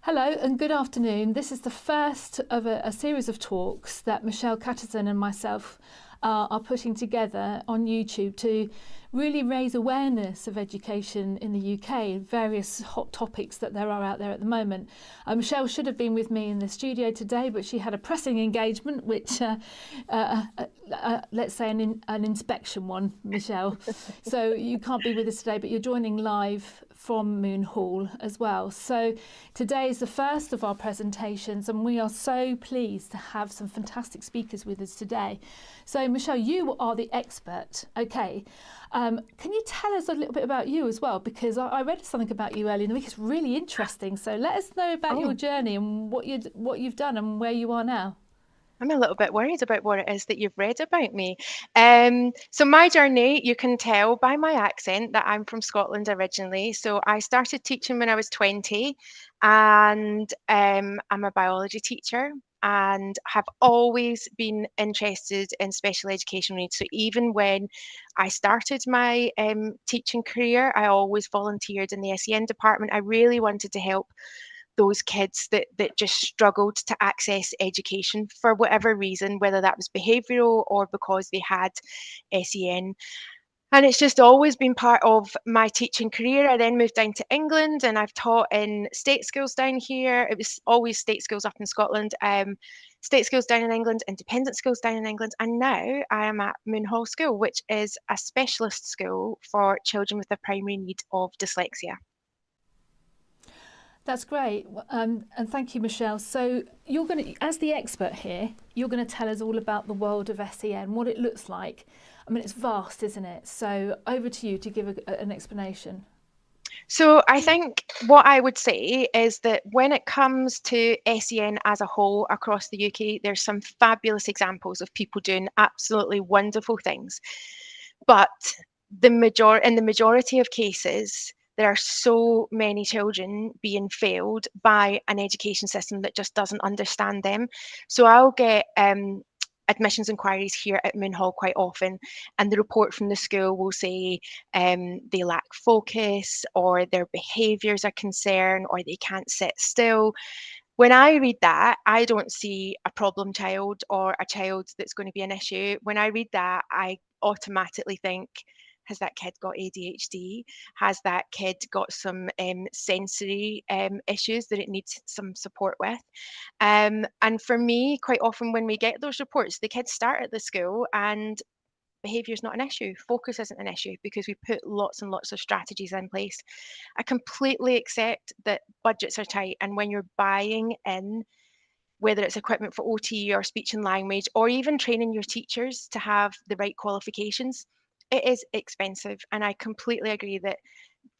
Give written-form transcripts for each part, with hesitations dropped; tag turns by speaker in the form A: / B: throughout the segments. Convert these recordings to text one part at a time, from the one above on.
A: Hello and good afternoon. This is the first of a series of talks that Michelle Catterton and myself are putting together on YouTube to really raise awareness of education in the UK, various hot topics that there are out there at the moment. Michelle should have been with me in the studio today, but she had a pressing engagement, which let's say an inspection one, Michelle. So you can't be with us today, but you're joining live from Moon Hall as well. So today is the first of our presentations, and we are so pleased to have some fantastic speakers with us today. So Michelle, you are the expert. Okay. Can you tell us a little bit about you as well? Because I read something about you earlier in the week. It's really interesting. So let us know about your
B: Oh,
A: journey and what you've done and where you are now.
B: I'm a little bit worried about what it is that you've read about me. So my journey, you can tell by my accent that I'm from Scotland originally. So I started teaching when I was 20, and I'm a biology teacher and have always been interested in special education needs. So even when I started my teaching career, I always volunteered in the SEN department. I really wanted to help those kids that just struggled to access education for whatever reason, whether that was behavioural or because they had SEN. And it's just always been part of my teaching career. I then moved down to England and I've taught in state schools down here. It was always state schools up in Scotland, state schools down in England, independent schools down in England. And now I am at Moon Hall School, which is a specialist school for children with a primary need of dyslexia.
A: That's great, and thank you, Michelle. So you're going to, as the expert here, you're going to tell us all about the world of SEN, what it looks like. I mean, it's vast, isn't it? So over to you to give an explanation.
B: So I think what I would say is that when it comes to SEN as a whole across the UK, there's some fabulous examples of people doing absolutely wonderful things. But in the majority of cases, there are so many children being failed by an education system that just doesn't understand them. So I'll get admissions inquiries here at Moon Hall quite often, and the report from the school will say they lack focus, or their behaviours are concerned, or they can't sit still. When I read that, I don't see a problem child or a child that's going to be an issue. When I read that, I automatically think, has that kid got ADHD? Has that kid got some sensory issues that it needs some support with? And for me, quite often when we get those reports, the kids start at the school and behaviour is not an issue. Focus isn't an issue because we put lots and lots of strategies in place. I completely accept that budgets are tight, and when you're buying in, whether it's equipment for OT or speech and language, or even training your teachers to have the right qualifications, it is expensive. And I completely agree that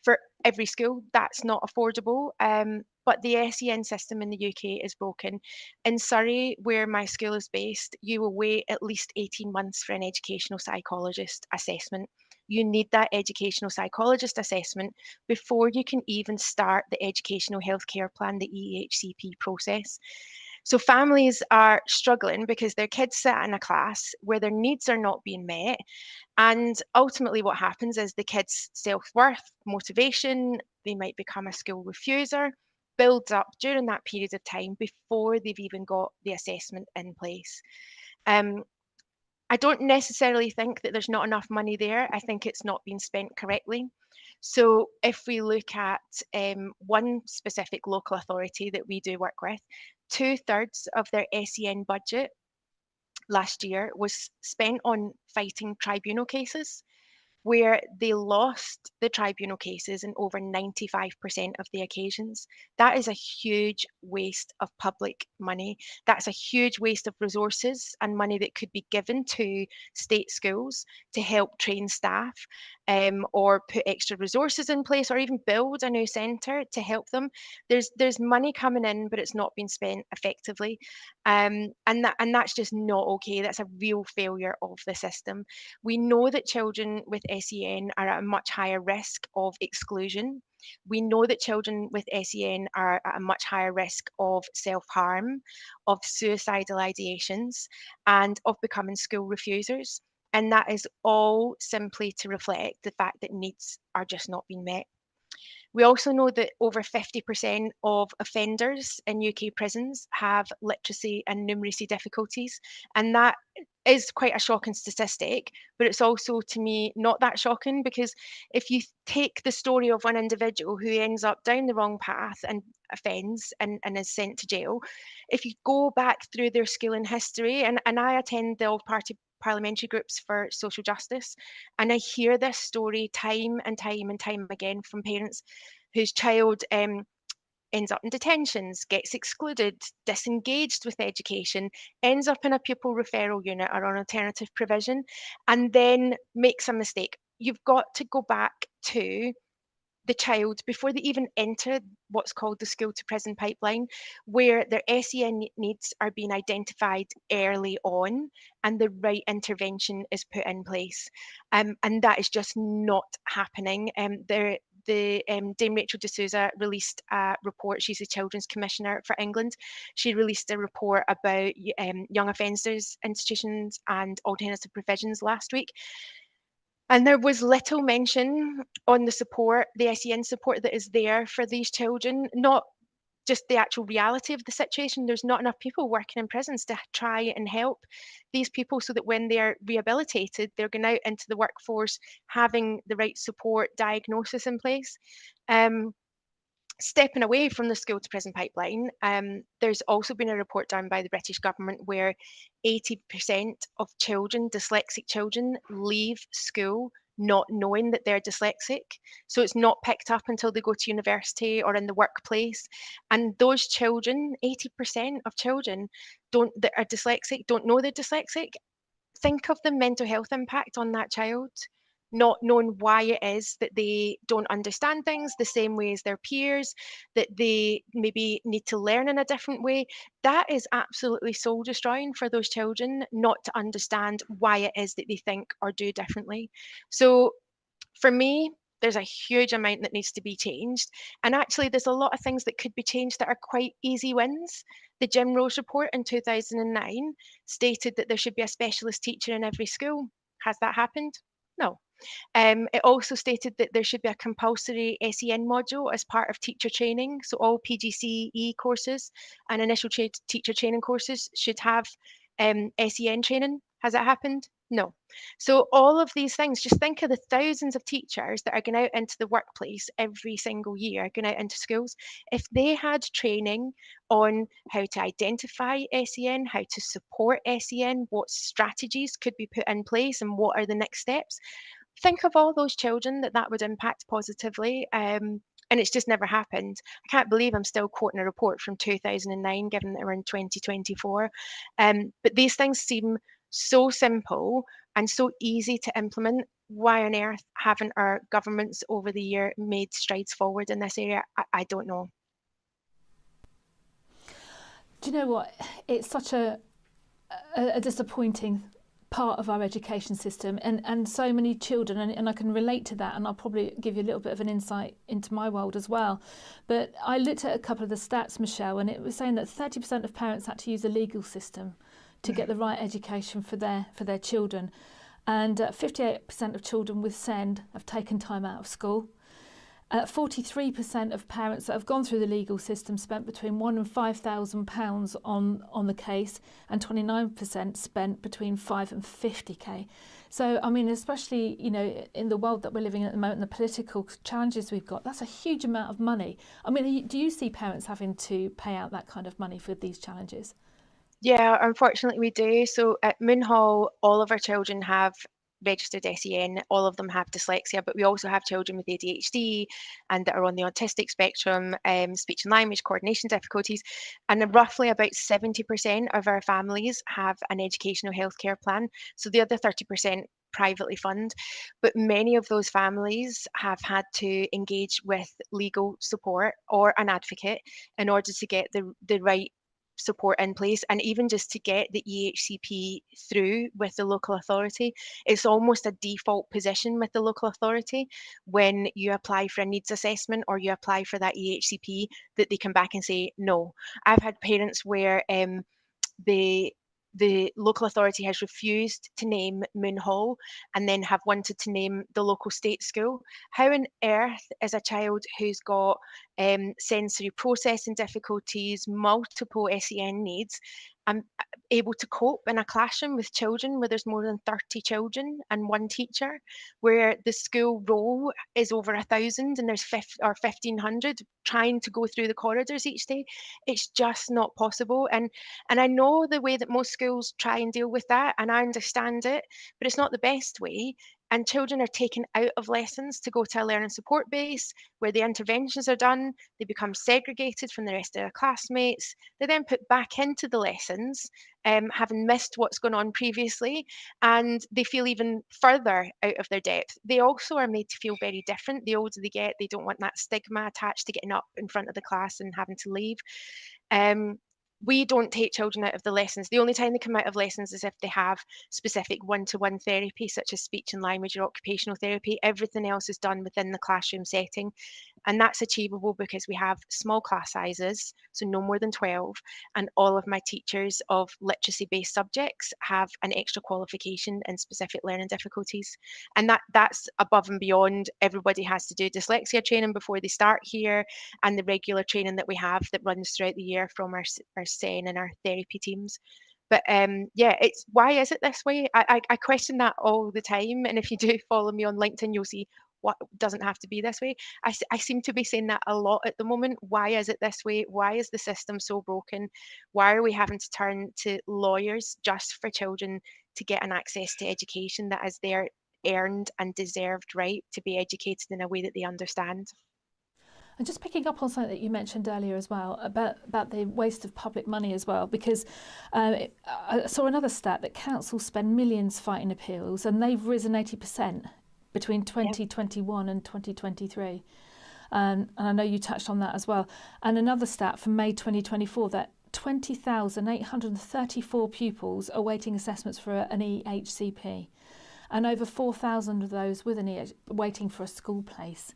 B: for every school, that's not affordable. But the SEN system in the UK is broken. In Surrey, where my school is based, you will wait at least 18 months for an educational psychologist assessment. You need that educational psychologist assessment before you can even start the educational healthcare plan, the EHCP process. So families are struggling because their kids sit in a class where their needs are not being met, and ultimately, what happens is the kids' self worth, motivation, they might become a school refuser, builds up during that period of time before they've even got the assessment in place. Um, I don't necessarily think that there's not enough money there. I think it's not being spent correctly. So, if we look at one specific local authority that we do work with, two-thirds of their SEN budget last year was spent on fighting tribunal cases, where they lost the tribunal cases in over 95% of the occasions. That is a huge waste of public money. That's a huge waste of resources and money that could be given to state schools to help train staff, or put extra resources in place, or even build a new centre to help them. There's money coming in, but it's not being spent effectively, and that's just not okay. That's a real failure of the system. We know that children with SEN are at a much higher risk of exclusion. We know that children with SEN are at a much higher risk of self-harm, of suicidal ideations, and of becoming school refusers. And that is all simply to reflect the fact that needs are just not being met. We also know that over 50% of offenders in UK prisons have literacy and numeracy difficulties, and that is quite a shocking statistic, but it's also, to me, not that shocking, because if you take the story of one individual who ends up down the wrong path and offends and is sent to jail, if you go back through their schooling history, and I attend the all-party parliamentary groups for social justice, and I hear this story time and time and time again from parents whose child ends up in detentions, gets excluded, disengaged with education, ends up in a pupil referral unit or on alternative provision, and then makes a mistake. You've got to go back to the child before they even enter what's called the school to prison pipeline, where their SEN needs are being identified early on and the right intervention is put in place. And that is just not happening. Dame Rachel D'Souza released a report. She's the Children's Commissioner for England. She released a report about young offenders institutions and alternative provisions last week. And there was little mention on the support, the SEN support that is there for these children, not just the actual reality of the situation. There's not enough people working in prisons to try and help these people so that when they're rehabilitated, they're going out into the workforce having the right support diagnosis in place. Stepping away from the school to prison pipeline, there's also been a report done by the British government where 80% of children, dyslexic children, leave school not knowing that they're dyslexic. So it's not picked up until they go to university or in the workplace. And those children, 80% of children that are dyslexic don't know they're dyslexic. Think of the mental health impact on that child, not knowing why it is that they don't understand things the same way as their peers, that they maybe need to learn in a different way. That is absolutely soul destroying for those children, not to understand why it is that they think or do differently. So for me, there's a huge amount that needs to be changed. And actually, there's a lot of things that could be changed that are quite easy wins. The Jim Rose report in 2009 stated that there should be a specialist teacher in every school. Has that happened? No. It also stated that there should be a compulsory SEN module as part of teacher training. So all PGCE courses and initial teacher training courses should have SEN training. Has that happened? No. So all of these things, just think of the thousands of teachers that are going out into the workplace every single year, going out into schools. If they had training on how to identify SEN, how to support SEN, what strategies could be put in place and what are the next steps, think of all those children that would impact positively. And it's just never happened. I can't believe I'm still quoting a report from 2009, given that we're in 2024. But these things seem so simple and so easy to implement. Why on earth haven't our governments over the year made strides forward in this area? I don't know.
A: Do you know what? It's such a disappointing part of our education system, and so many children, and I can relate to that, and I'll probably give you a little bit of an insight into my world as well. But I looked at a couple of the stats, Michelle, and it was saying that 30% of parents had to use the legal system to get the right education for their children, and 58% of children with SEND have taken time out of school. 43% of parents that have gone through the legal system spent between £1,000 and £5,000 on the case, and 29% spent between £5 and £50,000. So, I mean, especially, in the world that we're living in at the moment, the political challenges we've got, that's a huge amount of money. I mean, do you see parents having to pay out that kind of money for these challenges?
B: Yeah, unfortunately we do. So at Moonhall, all of our children have registered SEN, all of them have dyslexia, but we also have children with ADHD and that are on the autistic spectrum, speech and language coordination difficulties, and roughly about 70% of our families have an educational healthcare plan. So the other 30% privately fund, but many of those families have had to engage with legal support or an advocate in order to get the right support in place, and even just to get the EHCP through with the local authority. It's almost a default position with the local authority when you apply for a needs assessment or you apply for that EHCP, that they come back and say no. I've had parents where the local authority has refused to name Moon Hall and then have wanted to name the local state school. How on earth is a child who's got sensory processing difficulties, multiple SEN needs, able to cope in a classroom with children where there's more than 30 children and one teacher, where the school roll is over 1,000 and there's 1,500 trying to go through the corridors each day? It's just not possible. And I know the way that most schools try and deal with that, and I understand it, but it's not the best way. And children are taken out of lessons to go to a learning support base where the interventions are done. They become segregated from the rest of their classmates. They're then put back into the lessons, having missed what's gone on previously, and they feel even further out of their depth. They also are made to feel very different. The older they get, they don't want that stigma attached to getting up in front of the class and having to leave. We don't take children out of the lessons. The only time they come out of lessons is if they have specific one-to-one therapy, such as speech and language or occupational therapy. Everything else is done within the classroom setting. And that's achievable because we have small class sizes, so no more than 12. And all of my teachers of literacy-based subjects have an extra qualification in specific learning difficulties. And that's above and beyond. Everybody has to do dyslexia training before they start here, and the regular training that we have that runs throughout the year from our SEN and our therapy teams. But yeah, it's why is it this way? I question that all the time. And if you do follow me on LinkedIn, you'll see what doesn't have to be this way. I seem to be saying that a lot at the moment. Why is it this way? Why is the system so broken? Why are we having to turn to lawyers just for children to get an access to education that is their earned and deserved right to be educated in a way that they understand?
A: And just picking up on something that you mentioned earlier as well about the waste of public money as well, because I saw another stat that councils spend millions fighting appeals, and they've risen 80% between 2021 and 2023. And I know you touched on that as well. And another stat from May 2024 that 20,834 pupils are awaiting assessments for an EHCP, and over 4,000 of those with an waiting for a school place.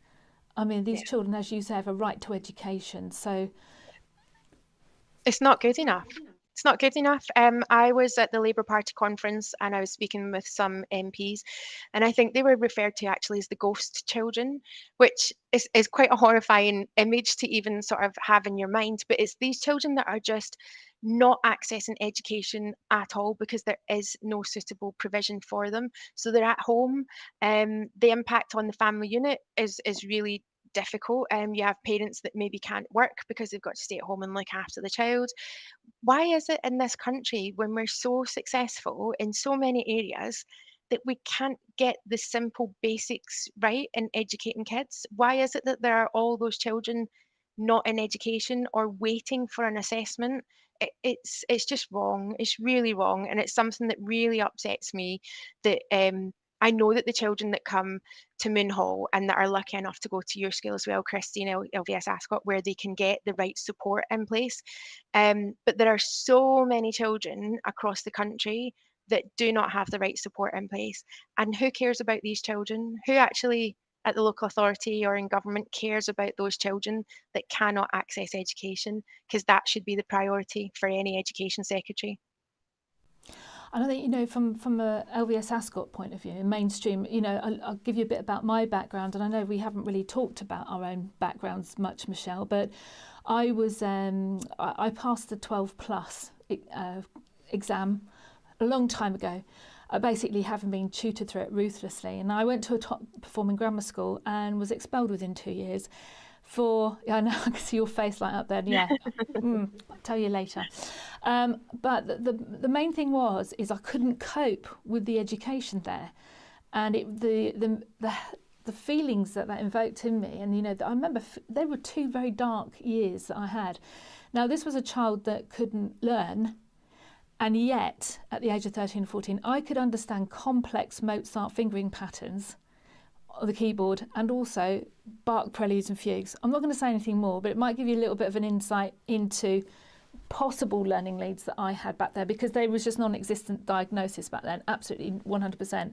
A: I mean, these children, as you say, have a right to education. So
B: it's not good enough. It's not good enough. I was at the Labour Party conference and I was speaking with some MPs, and I think they were referred to actually as the ghost children, which is quite a horrifying image to even sort of have in your mind. But it's these children that are just not accessing education at all because there is no suitable provision for them. So they're at home. The impact on the family unit is really difficult. You have parents that maybe can't work because they've got to stay at home and look after the child. Why is it in this country, when we're so successful in so many areas, that we can't get the simple basics right in educating kids? Why is it that there are all those children not in education or waiting for an assessment? It's just wrong. It's really wrong, and it's something that really upsets me. That I know that the children that come to Moon Hall and that are lucky enough to go to your school as well, Christine, LVS Ascot, where they can get the right support in place. But there are so many children across the country that do not have the right support in place. And who cares about these children? Who actually at the local authority or in government cares about those children that cannot access education? Because that should be the priority for any education secretary.
A: And I think, from a LVS Ascot point of view, mainstream, I'll give you a bit about my background. And I know we haven't really talked about our own backgrounds much, Michelle, but I was, I passed the 12 plus exam a long time ago, basically having been tutored through it ruthlessly. And I went to a top performing grammar school and was expelled within 2 years. I know, I can see your face light up there. Yeah, I'll tell you later. But the main thing is I couldn't cope with the education there, and the feelings that invoked in me. And I remember there were 2 very dark years that I had. Now this was a child that couldn't learn, and yet at the age of 13 and 14, I could understand complex Mozart fingering patterns on the keyboard and also Bach preludes and fugues. I'm not going to say anything more, but it might give you a little bit of an insight into possible learning leads that I had back there, because there was just non-existent diagnosis back then, absolutely 100%.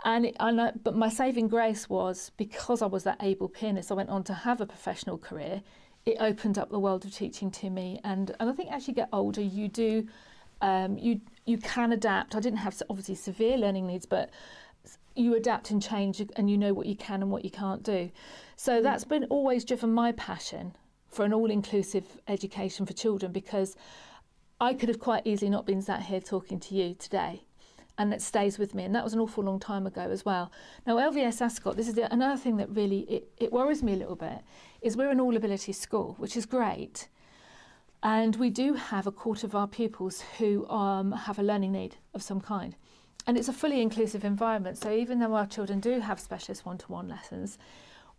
A: But my saving grace was, because I was that able pianist, I went on to have a professional career. It opened up the world of teaching to me, and I think as you get older, you do you can adapt. I didn't have obviously severe learning needs, but you adapt and change, and you know what you can and what you can't do. So that's been always driven my passion for an all-inclusive education for children, because I could have quite easily not been sat here talking to you today, and it stays with me. And that was an awful long time ago as well. Now, LVS Ascot, this is another thing that really, it worries me a little bit, is we're an all-ability school, which is great. And we do have a quarter of our pupils who have a learning need of some kind. And it's a fully inclusive environment. So even though our children do have specialist one-to-one lessons,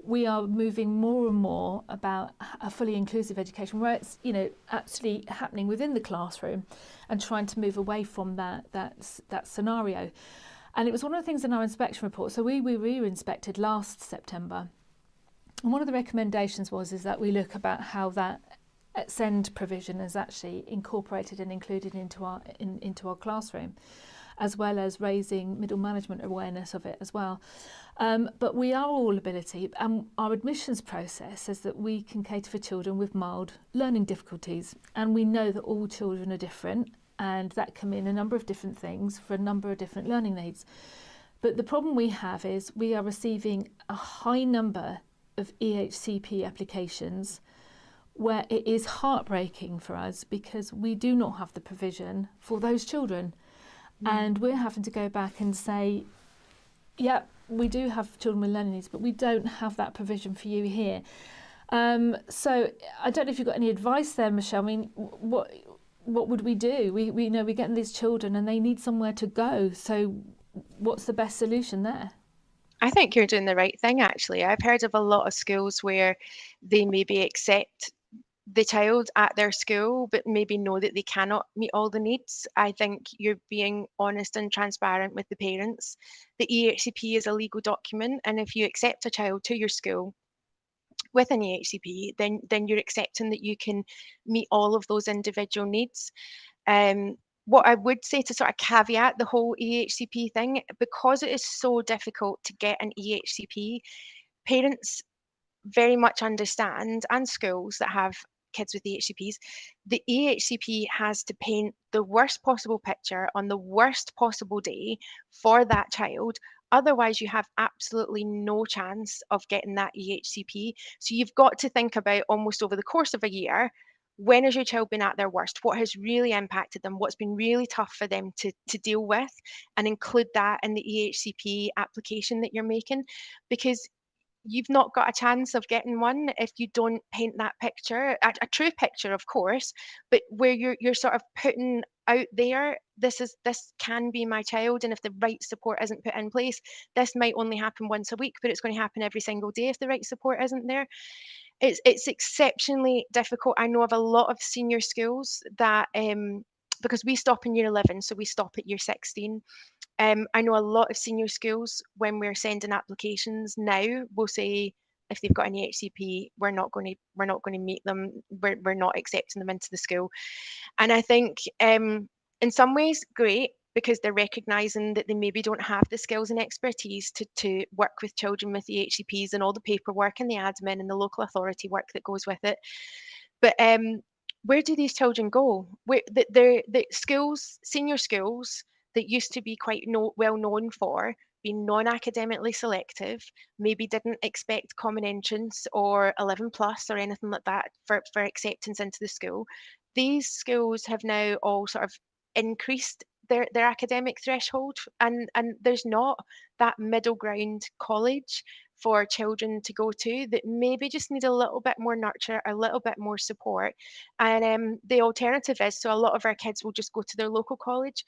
A: we are moving more and more about a fully inclusive education where it's, you know, actually happening within the classroom, and trying to move away from that scenario. And it was one of the things in our inspection report. So we re-inspected last September. And one of the recommendations is that we look about how that SEND provision is actually incorporated and included into our classroom, as well as raising middle management awareness of it as well. But we are all ability, and our admissions process says that we can cater for children with mild learning difficulties. And we know that all children are different, and that can mean a number of different things for a number of different learning needs. But the problem we have is we are receiving a high number of EHCP applications, where it is heartbreaking for us because we do not have the provision for those children. And we're having to go back and say, yeah, we do have children with learning needs, but we don't have that provision for you here. So I don't know if you've got any advice there, Michelle. I mean, what would we do? We know we're getting these children and they need somewhere to go. So what's the best solution there?
B: I think you're doing the right thing, actually. I've heard of a lot of schools where they maybe accept the child at their school, but maybe know that they cannot meet all the needs. I think you're being honest and transparent with the parents. The EHCP is a legal document, and if you accept a child to your school with an EHCP, then you're accepting that you can meet all of those individual needs. What I would say to sort of caveat the whole EHCP thing, because it is so difficult to get an EHCP, parents very much understand, and schools that have kids with EHCPs, the EHCP has to paint the worst possible picture on the worst possible day for that child. Otherwise, you have absolutely no chance of getting that EHCP. So you've got to think about, almost over the course of a year, when has your child been at their worst? What has really impacted them? What's been really tough for them to deal with? And include that in the EHCP application that you're making, because you've not got a chance of getting one if you don't paint that picture, a true picture, of course, but where you're sort of putting out there, this can be my child, and if the right support isn't put in place, this might only happen once a week, but it's going to happen every single day if the right support isn't there. It's exceptionally difficult. I know of a lot of senior schools that, because we stop in year 11, so we stop at year 16. I know a lot of senior schools, when we're sending applications now, will say if they've got an EHCP, we're not going to meet them. We're not accepting them into the school. And I think in some ways, great, because they're recognising that they maybe don't have the skills and expertise to work with children with EHCPs and all the paperwork and the admin and the local authority work that goes with it. But where do these children go? Where the schools, senior schools, that used to be quite well known for being non-academically selective, maybe didn't expect common entrance or 11 plus or anything like that for acceptance into the school. These schools have now all sort of increased their academic threshold, and there's not that middle ground college for children to go to that maybe just need a little bit more nurture, a little bit more support. And the alternative is, so a lot of our kids will just go to their local college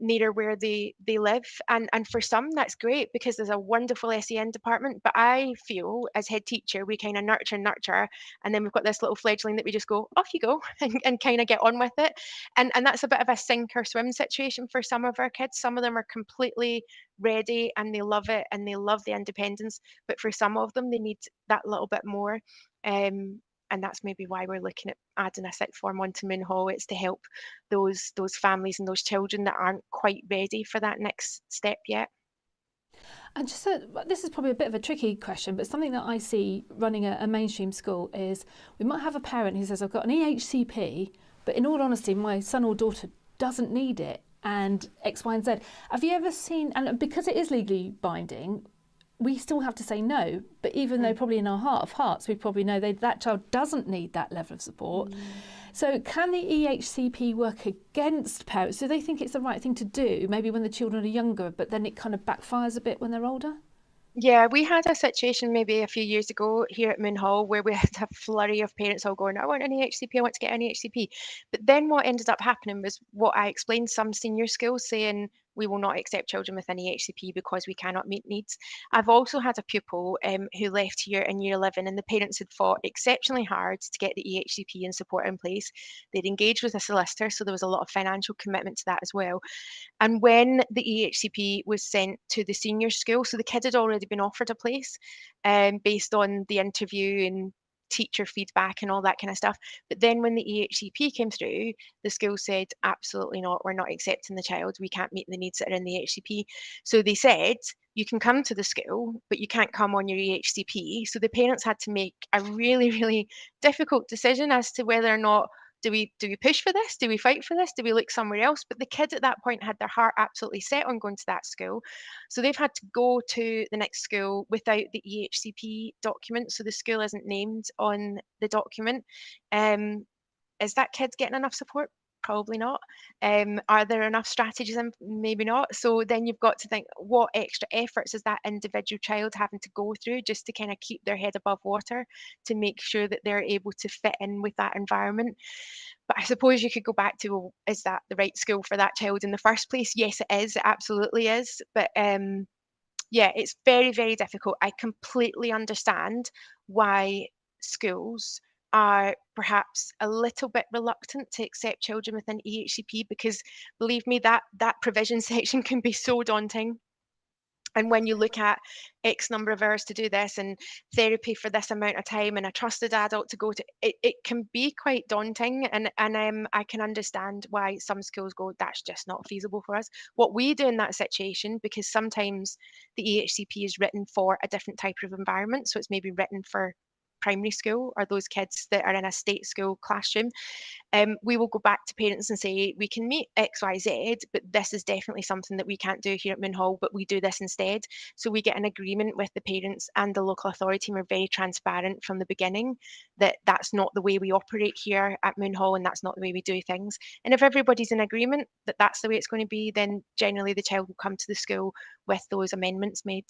B: nearer where they live, and for some that's great because there's a wonderful SEN department, but I feel as head teacher we kind of nurture, and then we've got this little fledgling that we just go, off you go, and kind of get on with it, and that's a bit of a sink or swim situation for some of our kids. Some of them are completely ready and they love it and they love the independence, but for some of them they need that little bit more. And that's maybe why we're looking at adding a sixth form onto Moon Hall. It's to help those families and those children that aren't quite ready for that next step yet.
A: And just this is probably a bit of a tricky question, but something that I see running a mainstream school is we might have a parent who says, I've got an EHCP, but in all honesty, my son or daughter doesn't need it and X, Y, and Z. Have you ever seen, and because it is legally binding, we still have to say no, but even though probably in our heart of hearts we probably know that child doesn't need that level of support. So can the EHCP work against parents? Do they think it's the right thing to do, maybe when the children are younger, but then it kind of backfires a bit when they're older?
B: Yeah, we had a situation maybe a few years ago here at Moon Hall where we had a flurry of parents all going, I want an EHCP, I want to get an EHCP. But then what ended up happening was what I explained, some senior schools saying, we will not accept children with an EHCP because we cannot meet needs. I've also had a pupil who left here in year 11 and the parents had fought exceptionally hard to get the EHCP and support in place. They'd engaged with a solicitor, so there was a lot of financial commitment to that as well. And when the EHCP was sent to the senior school, so the kid had already been offered a place based on the interview and teacher feedback and all that kind of stuff. But then when the EHCP came through, the school said, absolutely not, we're not accepting the child. We can't meet the needs that are in the EHCP. So they said, you can come to the school, but you can't come on your EHCP. So the parents had to make a really, really difficult decision as to whether or not do we push for this? Do we fight for this? Do we look somewhere else? But the kids at that point had their heart absolutely set on going to that school. So they've had to go to the next school without the EHCP document. So the school isn't named on the document. Is that kid getting enough support? Probably not. Are there enough strategies? Maybe not. So then you've got to think, what extra efforts is that individual child having to go through just to kind of keep their head above water to make sure that they're able to fit in with that environment? But I suppose you could go back to, well, is that the right school for that child in the first place? Yes, it is. It absolutely is. But yeah, it's very, very difficult. I completely understand why schools are perhaps a little bit reluctant to accept children with an EHCP because, believe me, that provision section can be so daunting. And when you look at X number of hours to do this and therapy for this amount of time and a trusted adult to go to, it can be quite daunting. And I can understand why some schools go, that's just not feasible for us. What we do in that situation, because sometimes the EHCP is written for a different type of environment, so it's maybe written for primary school or those kids that are in a state school classroom, we will go back to parents and say, we can meet XYZ, but this is definitely something that we can't do here at Moon Hall, but we do this instead. So we get an agreement with the parents and the local authority, and we're very transparent from the beginning that that's not the way we operate here at Moon Hall and that's not the way we do things. And if everybody's in agreement that that's the way it's going to be, then generally the child will come to the school with those amendments made.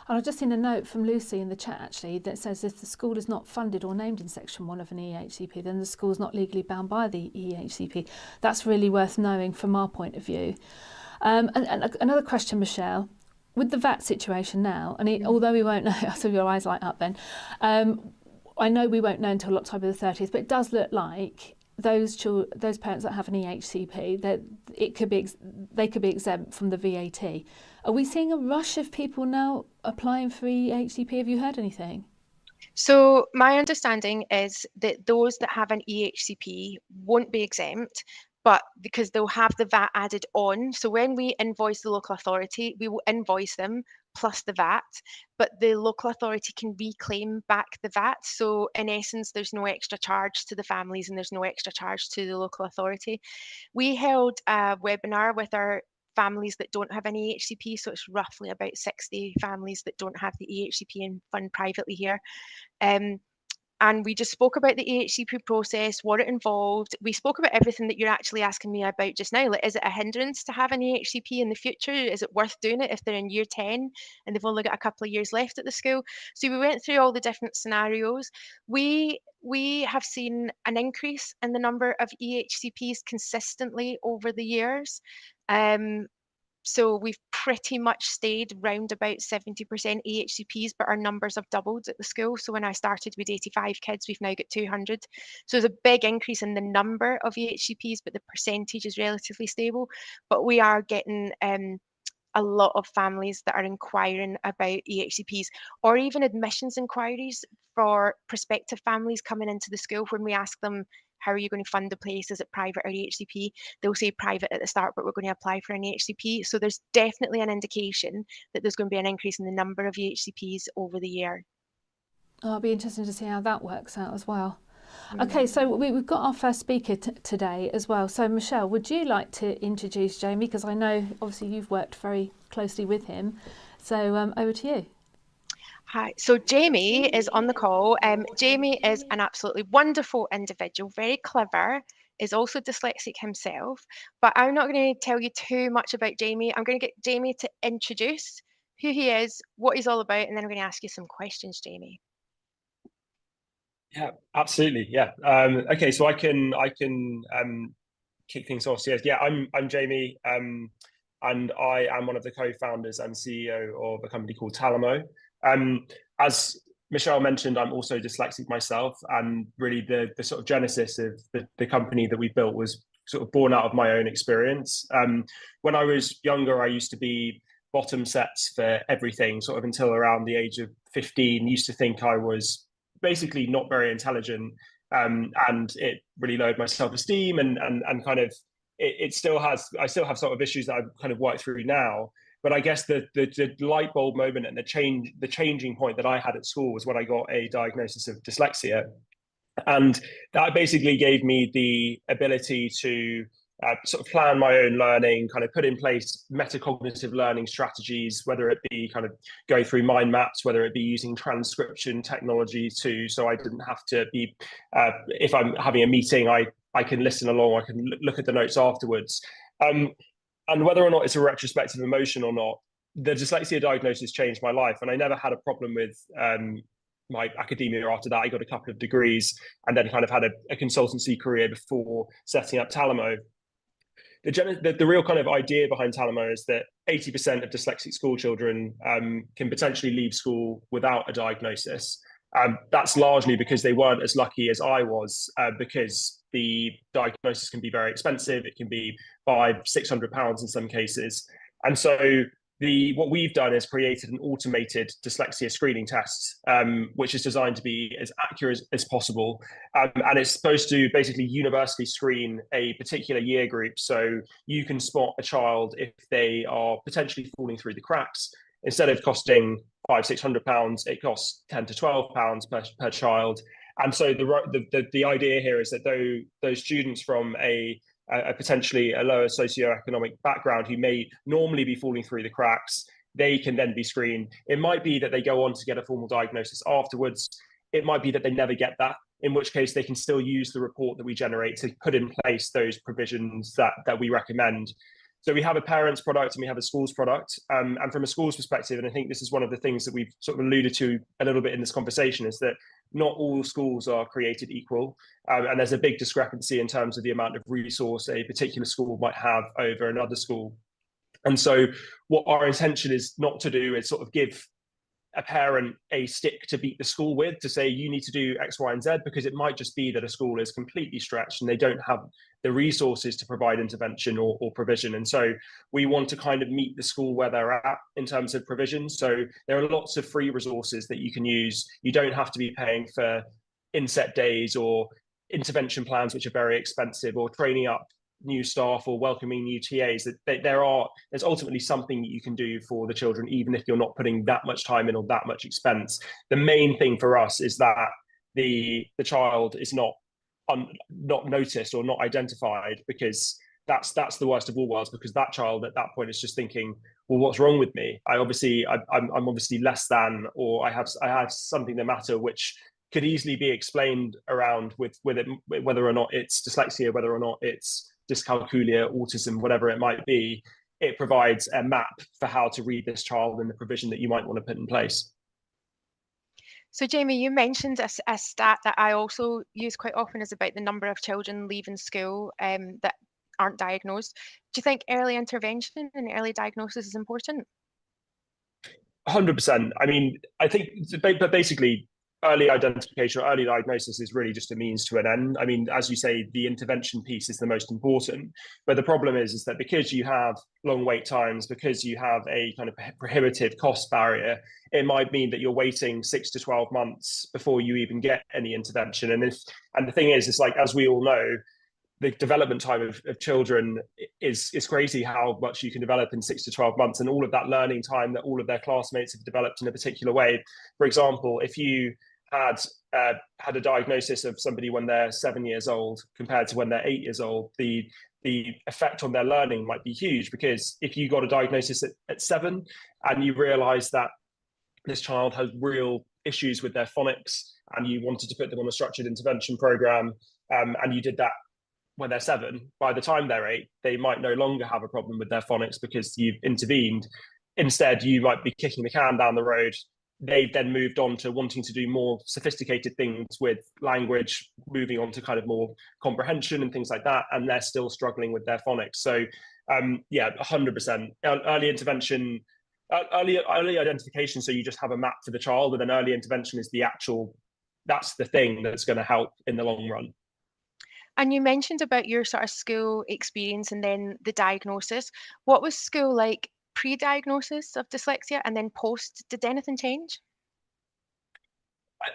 A: And I've just seen a note from Lucy in the chat actually that says if the school is not funded or named in section 1 of an EHCP, then the school is not legally bound by the EHCP. That's really worth knowing from our point of view. And another question, Michelle, with the VAT situation now, and although we won't know, I saw your eyes light up then, I know we won't know until October the 30th, but it does look like those parents that have an EHCP, that they could be exempt from the VAT. Are we seeing a rush of people now applying for EHCP? Have you heard anything?
B: So my understanding is that those that have an EHCP won't be exempt, but because they'll have the VAT added on. So when we invoice the local authority, we will invoice them plus the VAT, but the local authority can reclaim back the VAT. So in essence, there's no extra charge to the families and there's no extra charge to the local authority. We held a webinar with our families that don't have any EHCP, so it's roughly about 60 families that don't have the EHCP and fund privately here. And we just spoke about the EHCP process, what it involved. We spoke about everything that you're actually asking me about just now. Like, is it a hindrance to have an EHCP in the future? Is it worth doing it if they're in year 10 and they've only got a couple of years left at the school? So we went through all the different scenarios. We have seen an increase in the number of EHCPs consistently over the years. So we've pretty much stayed round about 70% EHCPs, but our numbers have doubled at the school. So when I started with 85 kids, we've now got 200. So there's a big increase in the number of EHCPs, but the percentage is relatively stable. But we are getting a lot of families that are inquiring about EHCPs, or even admissions inquiries for prospective families coming into the school. When we ask them, how are you going to fund the place? Is it private or EHCP? They'll say private at the start, but we're going to apply for an EHCP. So there's definitely an indication that there's going to be an increase in the number of EHCPs over the year.
A: Oh, it'll be interesting to see how that works out as well. Okay, so we've got our first speaker today as well. So Michelle, would you like to introduce Jamie? Because I know obviously you've worked very closely with him. So over to you.
B: Hi, so Jamie is on the call. Jamie is an absolutely wonderful individual, very clever, is also dyslexic himself. But I'm not going to tell you too much about Jamie. I'm going to get Jamie to introduce who he is, what he's all about, and then I'm going to ask you some questions, Jamie.
C: Yeah, absolutely. Yeah. Okay, so I can kick things off. So yes, yeah, I'm Jamie, and I am one of the co-founders and CEO of a company called Talamo. As Michelle mentioned, I'm also dyslexic myself, and really the sort of genesis of the company that we built was sort of born out of my own experience. When I was younger, I used to be bottom sets for everything, sort of until around the age of 15. Used to think I was basically not very intelligent, and it really lowered my self-esteem, and kind of it still has. I still have sort of issues that I've kind of worked through now. But I guess the light bulb moment and the changing point that I had at school was when I got a diagnosis of dyslexia, and that basically gave me the ability to sort of plan my own learning, kind of put in place metacognitive learning strategies, whether it be kind of going through mind maps, whether it be using transcription technology so I didn't have to be, if I'm having a meeting, I can listen along, I can look at the notes afterwards. And whether or not it's a retrospective emotion or not, the dyslexia diagnosis changed my life, and I never had a problem with my academia after that. I got a couple of degrees and then kind of had a consultancy career before setting up Talamo. The real kind of idea behind Talamo is that 80% of dyslexic school children can potentially leave school without a diagnosis. That's largely because they weren't as lucky as I was, because the diagnosis can be very expensive. It can be £500-600 in some cases. And so what we've done is created an automated dyslexia screening test, which is designed to be as accurate as possible. And it's supposed to basically universally screen a particular year group. So you can spot a child if they are potentially falling through the cracks. Instead of costing £500-600, it costs £10 to £12 per child. And so the idea here is that those students from a potentially a lower socioeconomic background who may normally be falling through the cracks, they can then be screened. It might be that they go on to get a formal diagnosis afterwards. It might be that they never get that, in which case they can still use the report that we generate to put in place those provisions that we recommend. So we have a parents product and we have a schools product. And from a schools perspective, and I think this is one of the things that we've sort of alluded to a little bit in this conversation, is that not all schools are created equal. And there's a big discrepancy in terms of the amount of resource a particular school might have over another school. And so what our intention is not to do is sort of give a parent a stick to beat the school with, to say you need to do X, Y, and Z, because it might just be that a school is completely stretched and they don't have the resources to provide intervention or provision. And so we want to kind of meet the school where they're at in terms of provision. So there are lots of free resources that you can use. You don't have to be paying for inset days or intervention plans, which are very expensive, or training up new staff or welcoming new TAs. There's ultimately something that you can do for the children, even if you're not putting that much time in or that much expense. The main thing for us is that the child is not noticed or not identified, because that's the worst of all worlds, because that child at that point is just thinking, well, what's wrong with me? I'm obviously less than, or I have something the matter, which could easily be explained around with it, whether or not it's dyslexia, whether or not it's dyscalculia, autism, whatever it might be. It provides a map for how to read this child and the provision that you might want to put in place.
B: So Jamie, you mentioned a stat that I also use quite often, is about the number of children leaving school that aren't diagnosed. Do you think early intervention and early diagnosis is important?
C: 100%. I mean, I think, but basically, early identification or early diagnosis is really just a means to an end. I mean, as you say, the intervention piece is the most important. But the problem is that because you have long wait times, because you have a kind of prohibitive cost barrier, it might mean that you're waiting 6 to 12 months before you even get any intervention. And the thing is, it's like, as we all know, the development time of children is crazy, how much you can develop in 6 to 12 months, and all of that learning time that all of their classmates have developed in a particular way. For example, if you had had a diagnosis of somebody when they're 7 years old compared to when they're 8 years old, the effect on their learning might be huge. Because if you got a diagnosis at 7 and you realize that this child has real issues with their phonics and you wanted to put them on a structured intervention program, and you did that when they're 7, by the time they're 8, they might no longer have a problem with their phonics because you've intervened. Instead, you might be kicking the can down the road. They've then moved on to wanting to do more sophisticated things with language, moving on to kind of more comprehension and things like that, and they're still struggling with their phonics. So, yeah, 100%. Early intervention, early identification, so you just have a map for the child, and then early intervention is that's the thing that's going to help in the long run.
B: And you mentioned about your sort of school experience and then the diagnosis. What was school like pre-diagnosis of dyslexia and then post? Did anything change?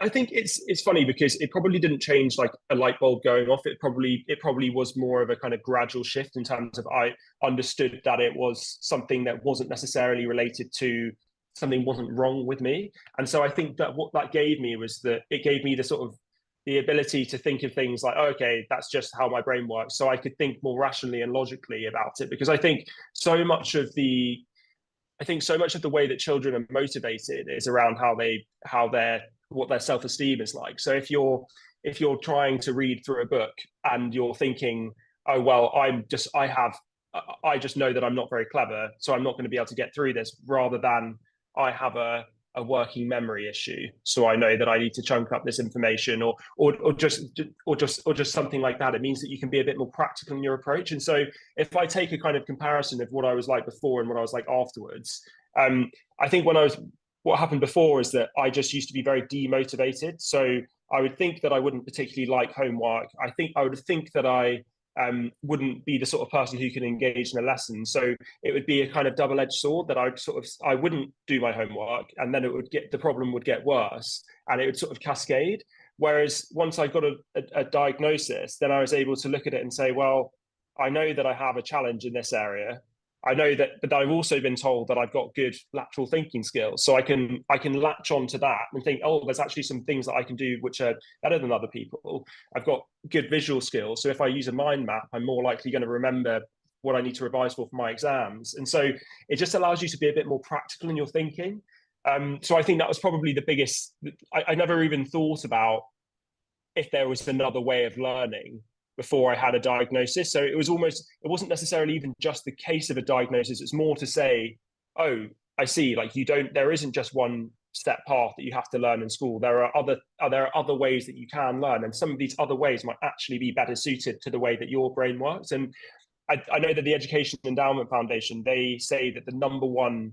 C: I think it's funny because it probably didn't change like a light bulb going off. It probably was more of a kind of gradual shift in terms of I understood that it was something that wasn't necessarily related to something wasn't wrong with me. And so I think that what that gave me was that it gave me the sort of the ability to think of things like, oh, okay, that's just how my brain works. So I could think more rationally and logically about it, because I think so much of the way that children are motivated is around what their self-esteem is like. So if you're trying to read through a book and you're thinking, oh well, I just know that I'm not very clever, so I'm not going to be able to get through this, rather than I have a working memory issue, so I know that I need to chunk up this information, or just something like that. It means that you can be a bit more practical in your approach. And so if I take a kind of comparison of what I was like before and what I was like afterwards, I think what happened before is that I just used to be very demotivated. So I would think that I wouldn't particularly like homework. I would think that I wouldn't be the sort of person who can engage in a lesson. So it would be a kind of double-edged sword, that I wouldn't do my homework, and then the problem would get worse, and it would sort of cascade. Whereas once I got a diagnosis, then I was able to look at it and say, well, I know that I have a challenge in this area. I know that, but I've also been told that I've got good lateral thinking skills, so I can latch on to that and think, oh, there's actually some things that I can do which are better than other people. I've got good visual skills, so if I use a mind map, I'm more likely going to remember what I need to revise for my exams. And so it just allows you to be a bit more practical in your thinking. So I think that was probably the biggest. I never even thought about if there was another way of learning before I had a diagnosis. So it wasn't necessarily even just the case of a diagnosis. It's more to say, oh, I see, like there isn't just one step path that you have to learn in school. There are other ways that you can learn, and some of these other ways might actually be better suited to the way that your brain works. And I know that the Education Endowment Foundation, they say that the number one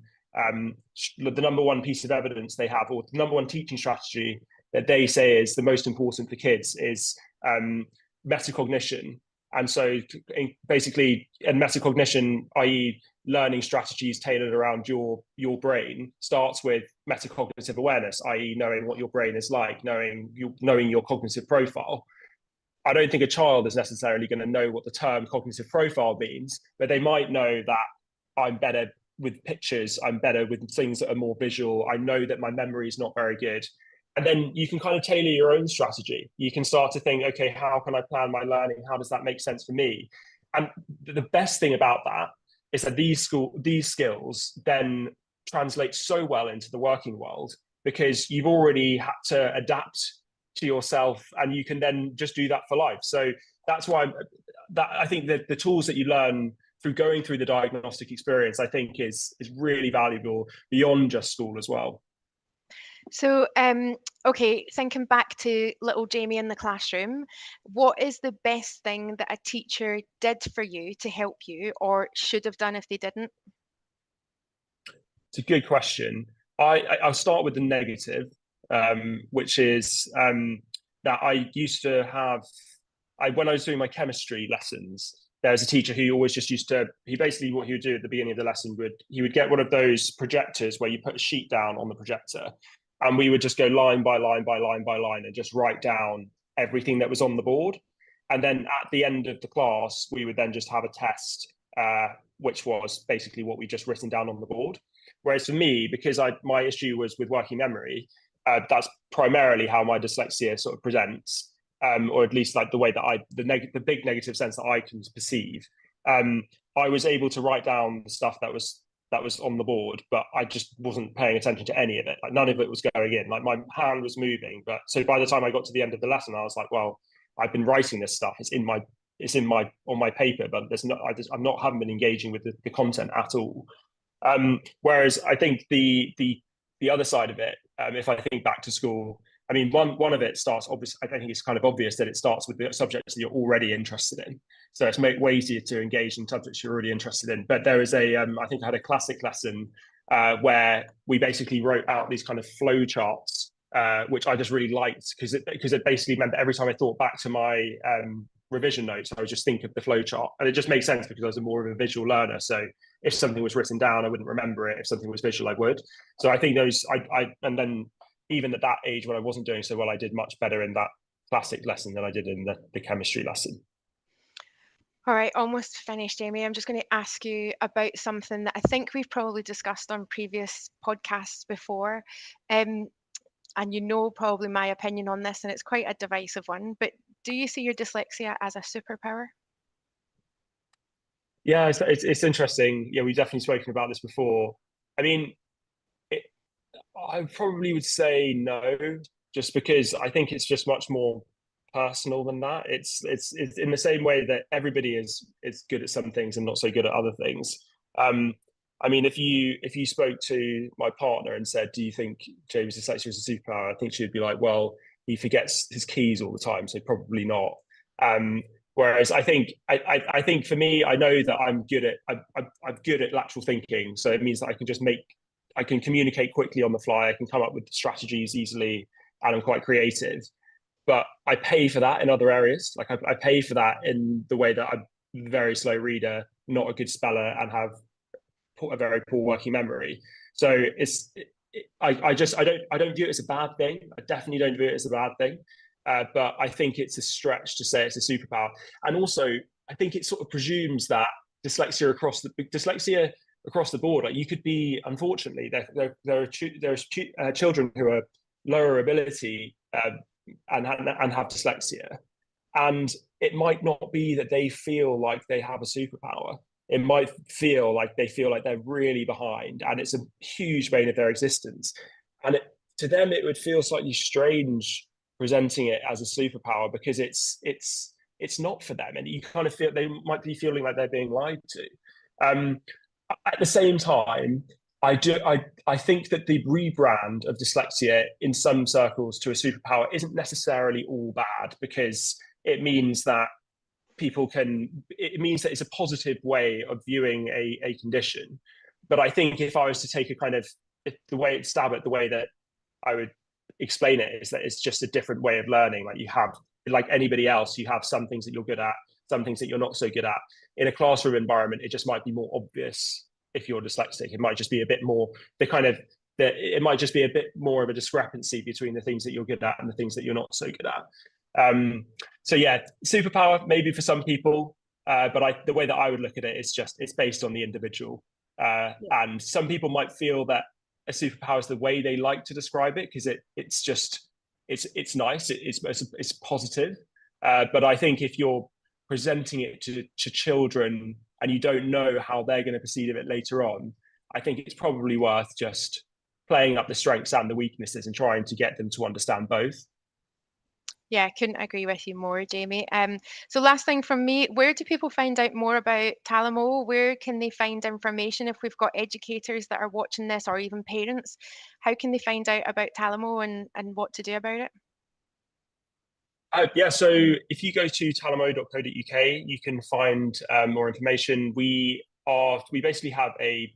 C: piece of evidence they have, or the number one teaching strategy that they say is the most important for kids, is metacognition. And so basically, in metacognition, i.e. learning strategies tailored around your brain, starts with metacognitive awareness, i.e. knowing what your brain is like, knowing your cognitive profile. I don't think a child is necessarily going to know what the term cognitive profile means, but they might know that I'm better with pictures, I'm better with things that are more visual, I know that my memory is not very good. And then you can kind of tailor your own strategy. You can start to think, okay, how can I plan my learning? How does that make sense for me? And the best thing about that is that these skills then translate so well into the working world, because you've already had to adapt to yourself, and you can then just do that for life. So that's why I think that the tools that you learn through going through the diagnostic experience, I think is really valuable beyond just school as well.
B: So, okay, thinking back to little Jamie in the classroom, what is the best thing that a teacher did for you to help you, or should have done if they didn't?
C: It's a good question. I'll start with the negative, which is that I used to have, when I was doing my chemistry lessons, there was a teacher who always just basically what he would do at the beginning of the lesson he would get one of those projectors where you put a sheet down on the projector, and we would just go line by line by line by line and just write down everything that was on the board. And then at the end of the class, we would then just have a test, which was basically what we just written down on the board. Whereas for me, because my issue was with working memory, That's primarily how my dyslexia sort of presents, or at least like the way that the big negative sense that I can perceive. I was able to write down the stuff that was on the board, but I just wasn't paying attention to any of it. Like none of it was going in. Like my hand was moving, but so by the time I got to the end of the lesson, I was like, well, I've been writing this stuff. It's on my paper, but haven't been engaging with the content at all. Whereas I think the other side of it, if I think back to school, I mean, one of it starts obviously. I think it's kind of obvious that it starts with the subjects that you're already interested in. So it's way easier to engage in subjects you're already interested in. But there is I think I had a classic lesson where we basically wrote out these kind of flow charts, which I just really liked because it basically meant that every time I thought back to my revision notes, I would just think of the flow chart, and it just makes sense because I was more of a visual learner. So if something was written down, I wouldn't remember it. If something was visual, I would. So I think and then even at that age when I wasn't doing so well, I did much better in that classic lesson than I did in the chemistry lesson.
B: All right, almost finished, Jamie. I'm just going to ask you about something that I think we've probably discussed on previous podcasts before. And probably my opinion on this, and it's quite a divisive one, but do you see your dyslexia as a superpower?
C: Yeah, it's interesting. Yeah, we've definitely spoken about this before. I mean, I probably would say no, just because I think it's just much more personal than that. It's in the same way that everybody is good at some things and not so good at other things. I mean, if you spoke to my partner and said, "Do you think James' dyslexia is a superpower?" I think she'd be like, "Well, he forgets his keys all the time, so probably not." Whereas I think for me, I know that I'm good at lateral thinking, so it means that I can communicate quickly on the fly. I can come up with strategies easily, and I'm quite creative. But I pay for that in other areas. Like I pay for that in the way that I'm a very slow reader, not a good speller, and have a very poor working memory. So I don't view it as a bad thing. I definitely don't view it as a bad thing. But I think it's a stretch to say it's a superpower. And also, I think it sort of presumes that dyslexia across the board, like you could be, unfortunately, there are children who are lower ability and have dyslexia, and it might not be that they feel like they have a superpower. It might feel like they're really behind, and it's a huge bane of their existence. And to them, it would feel slightly strange presenting it as a superpower because it's not for them, and you kind of feel they might be feeling like they're being lied to. At the same time, I think that the rebrand of dyslexia in some circles to a superpower isn't necessarily all bad, because it means that it's a positive way of viewing a condition. But I think if I was to take the way that I would explain it is that it's just a different way of learning. Like you have, like anybody else, you have some things that you're good at, some things that you're not so good at. In a classroom environment, it just might be more obvious if you're dyslexic. It might just be a bit more it might just be a bit more of a discrepancy between the things that you're good at and the things that you're not so good at. So yeah, superpower maybe for some people, but the way that I would look at it is it's based on the individual. And some people might feel that a superpower is the way they like to describe it because it's nice, it's positive. But I think if you're presenting it to children and you don't know how they're going to perceive it later on, I think it's probably worth just playing up the strengths and the weaknesses and trying to get them to understand both.
B: Yeah, I couldn't agree with you more, Jamie. So last thing from me, where do people find out more about Talamo? Where can they find information if we've got educators that are watching this, or even parents? How can they find out about Talamo and what to do about it?
C: Yeah, so if you go to talamo.co.uk, you can find more information. We basically have a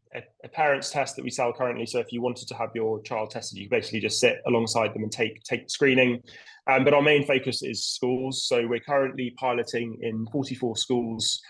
C: parents test that we sell currently. So if you wanted to have your child tested, you basically just sit alongside them and take the screening. But our main focus is schools. So we're currently piloting in 44 schools.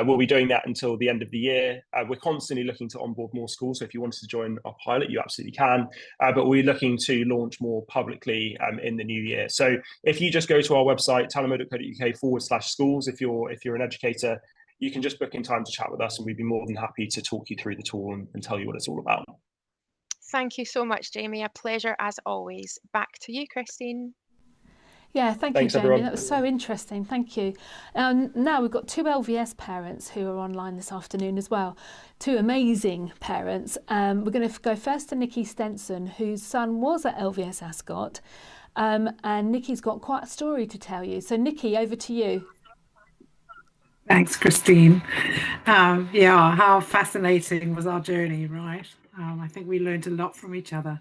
C: We'll be doing that until the end of the year. We're constantly looking to onboard more schools. So if you wanted to join our pilot, you absolutely can. But we're looking to launch more publicly in the new year. So if you just go to our website, talamo.co.uk/schools, if you're an educator, you can just book in time to chat with us, and we'd be more than happy to talk you through the tool and tell you what it's all about.
B: Thank you so much, Jamie. A pleasure as always. Back to you, Christine.
A: Yeah, thank
C: Thanks,
A: you, Jamie.
C: everyone.
A: That was so interesting. Thank you. Now we've got two LVS parents who are online this afternoon as well. Two amazing parents. We're going to go first to Nikki Stenson, whose son was at LVS Ascot. And Nikki's got quite a story to tell you. So, Nikki, over to you.
D: Thanks, Christine. Yeah, how fascinating was our journey, right? I think we learned a lot from each other.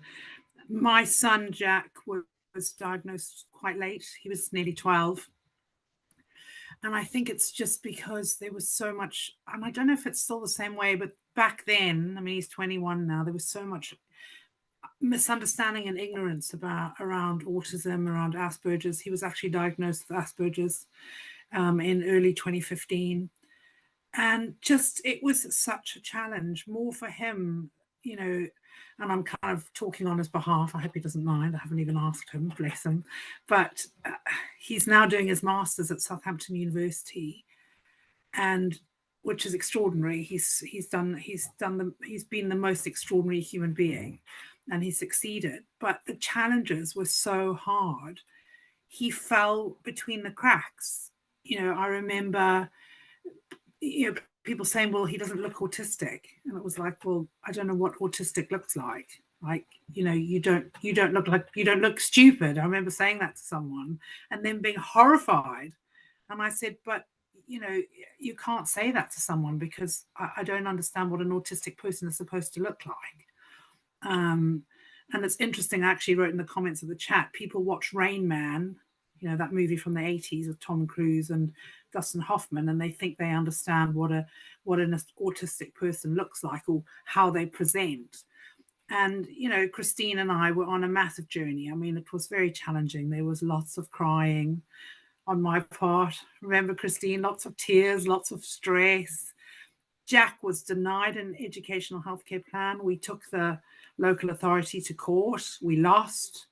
D: My son, Jack, was diagnosed quite late. He was nearly 12. And I think it's just because there was so much, and I don't know if it's still the same way, but back then, I mean, he's 21 now, there was so much misunderstanding and ignorance around autism, around Asperger's. He was actually diagnosed with Asperger's in early 2015. And just, it was such a challenge, more for him, and I'm kind of talking on his behalf. I hope he doesn't mind. I haven't even asked him, bless him. But he's now doing his master's at Southampton University, and which is extraordinary. He's been the most extraordinary human being, and he succeeded. But the challenges were so hard. He fell between the cracks. I remember, people saying, well, he doesn't look autistic. And it was like, well, I don't know what autistic looks like. Like, you don't look stupid. I remember saying that to someone and then being horrified. And I said, but, you can't say that to someone because I don't understand what an autistic person is supposed to look like. And it's interesting, I actually wrote in the comments of the chat, people watch Rain Man, that movie from the 80s with Tom Cruise and Dustin Hoffman, and they think they understand what an autistic person looks like or how they present. And, Christine and I were on a massive journey. I mean, it was very challenging. There was lots of crying on my part. Remember, Christine, lots of tears, lots of stress. Jack was denied an educational healthcare plan. We took the local authority to court. We lost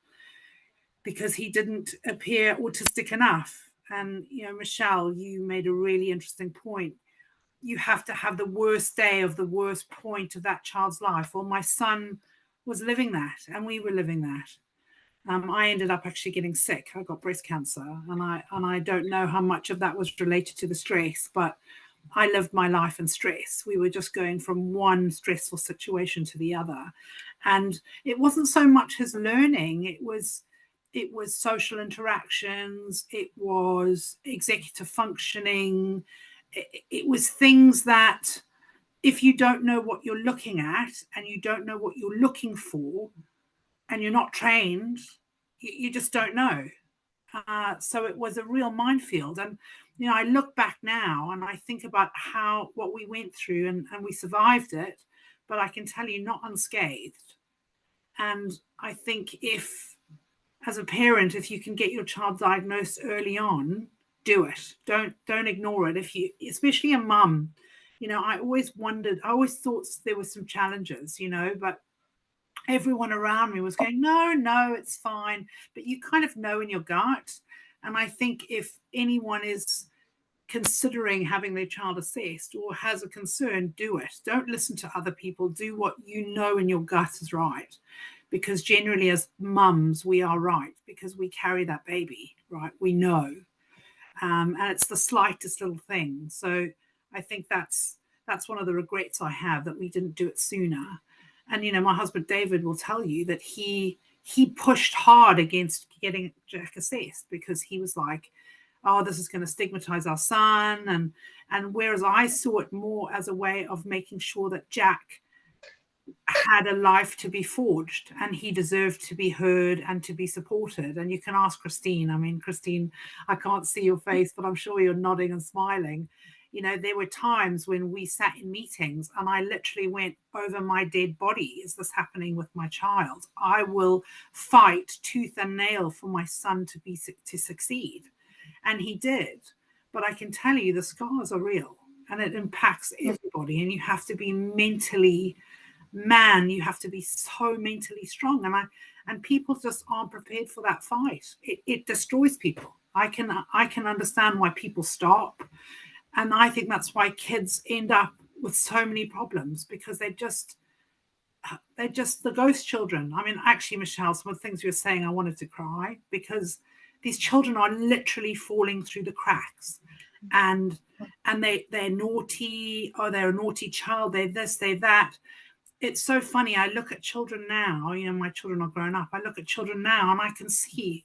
D: because he didn't appear autistic enough. And, Michelle, you made a really interesting point. You have to have the worst day of the worst point of that child's life. Well, my son was living that, and we were living that. I ended up actually getting sick. I got breast cancer, and I don't know how much of that was related to the stress, but I lived my life in stress. We were just going from one stressful situation to the other. And it wasn't so much his learning, it was social interactions, it was executive functioning, it was things that if you don't know what you're looking at and you don't know what you're looking for and you're not trained, you just don't know. So it was a real minefield. And, I look back now and I think about what we went through and we survived it, but I can tell you not unscathed. And I think as a parent, if you can get your child diagnosed early on, do it. Don't ignore it. Especially a mum, I always thought there were some challenges, but everyone around me was going, no, it's fine. But you kind of know in your gut. And I think if anyone is considering having their child assessed or has a concern, do it. Don't listen to other people. Do what you know in your gut is right. Because generally as mums, we are right because we carry that baby, right? We know. And it's the slightest little thing. So I think that's one of the regrets I have, that we didn't do it sooner. And, my husband, David, will tell you that he pushed hard against getting Jack assessed because he was like, oh, this is going to stigmatize our son. And whereas I saw it more as a way of making sure that Jack had a life to be forged and he deserved to be heard and to be supported. And you can ask Christine. I mean, Christine, I can't see your face, but I'm sure you're nodding and smiling. There were times when we sat in meetings and I literally went over my dead body. Is this happening with my child? I will fight tooth and nail for my son to succeed. And he did. But I can tell you the scars are real and it impacts everybody. And you have to be you have to be so mentally strong. And people just aren't prepared for that fight. It destroys people. I can understand why people stop. And I think that's why kids end up with so many problems, because they just they're just the ghost children. I mean, actually, Michelle, some of the things you were saying, I wanted to cry, because these children are literally falling through the cracks, and they're naughty, or they're a naughty child, they're this, they're that. It's so funny. I look at children now, you know, my children are grown up. I look at children now and I can see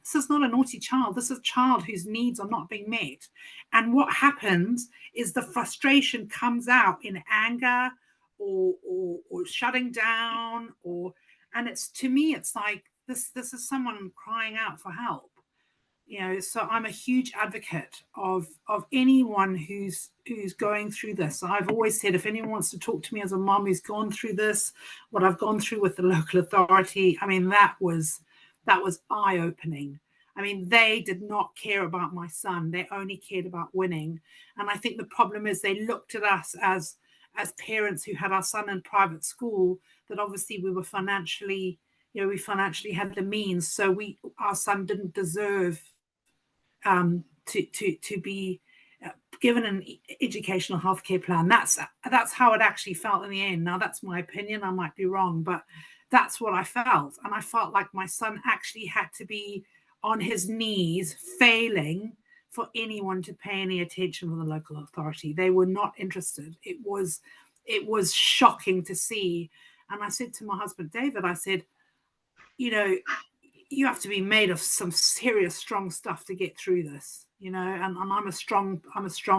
D: this is not a naughty child. This is a child whose needs are not being met. And what happens is the frustration comes out in anger or shutting down, and it's, to me, it's like this is someone crying out for help. You know, so I'm a huge advocate of anyone who's going through this. I've always said, if anyone wants to talk to me as a mom who's gone through this, what I've gone through with the local authority, I mean, that was eye-opening. I mean, they did not care about my son. They only cared about winning. And I think the problem is they looked at us as parents who had our son in private school, that obviously we were financially, you know, we financially had the means, so our son didn't deserve to be given an educational healthcare plan. That's how it actually felt in the end. Now, that's my opinion. I might be wrong, but that's what I felt. And I felt like my son actually had to be on his knees, failing for anyone to pay any attention from the local authority. They were not interested. It was shocking to see. And I said to my husband, David, I said, you know, you have to be made of some serious, strong stuff to get through this, you know, and I'm a strong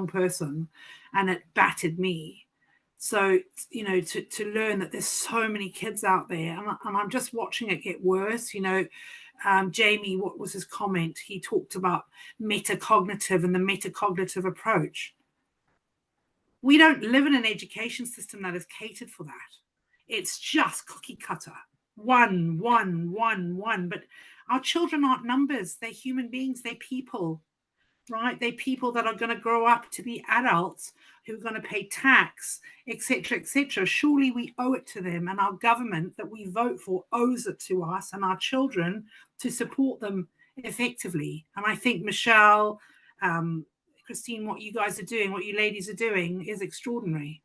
D: person, and it battered me. So, you know, to learn that there's so many kids out there, and I'm just watching it get worse, you know. Jamie, what was his comment? He talked about metacognitive and the metacognitive approach. We don't live in an education system that is catered for that. It's just cookie cutter. One. But our children aren't numbers. They're human beings. They're people, right? They're people that are going to grow up to be adults who are going to pay tax, etc., etc. Surely we owe it to them, and our government that we vote for owes it to us and our children to support them effectively. And I think, Michelle, Christine, what you guys are doing, what you ladies are doing is extraordinary,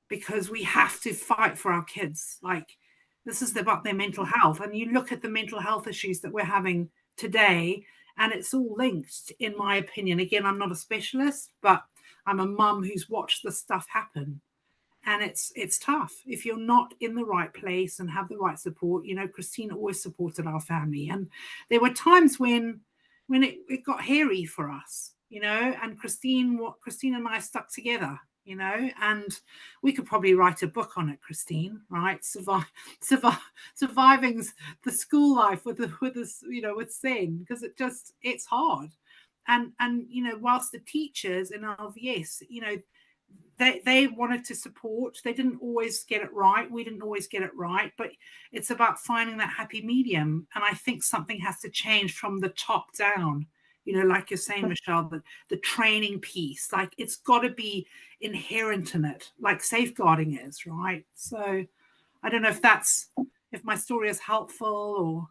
D: because we have to fight for our kids. Like, this is about their mental health. And you look at the mental health issues that we're having today, and it's all linked, in my opinion. Again, I'm not a specialist, but I'm a mum who's watched this stuff happen. And it's tough if you're not in the right place and have the right support. You know, Christine always supported our family. And there were times when it got hairy for us, you know, and Christine and I stuck together, you know, and we could probably write a book on it, Christine, right? Surviving the school life with this, you know, with Sen, because it's hard. And you know, whilst the teachers in LVS, you know, they wanted to support, they didn't always get it right. We didn't always get it right, but it's about finding that happy medium. And I think something has to change from the top down. You know, like you're saying, Michelle, the training piece, like it's got to be inherent in it, like safeguarding is, right? So I don't know if my story is helpful,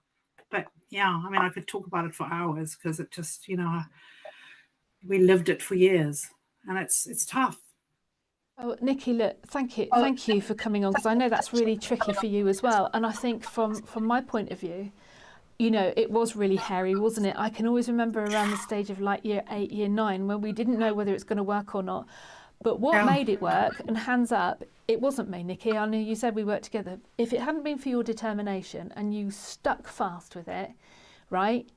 D: but yeah, I mean, I could talk about it for hours, because it just, you know, we lived it for years, and it's tough.
A: Oh, Nikki, look, thank you for coming on, because I know that's really tricky for you as well. And I think from my point of view, you know, it was really hairy, wasn't it? I can always remember around the stage of like year 8, year 9, when we didn't know whether it's going to work or not. But what made it work, and hands up, it wasn't me, Nikki. I know you said we worked together. If it hadn't been for your determination and you stuck fast with it, right,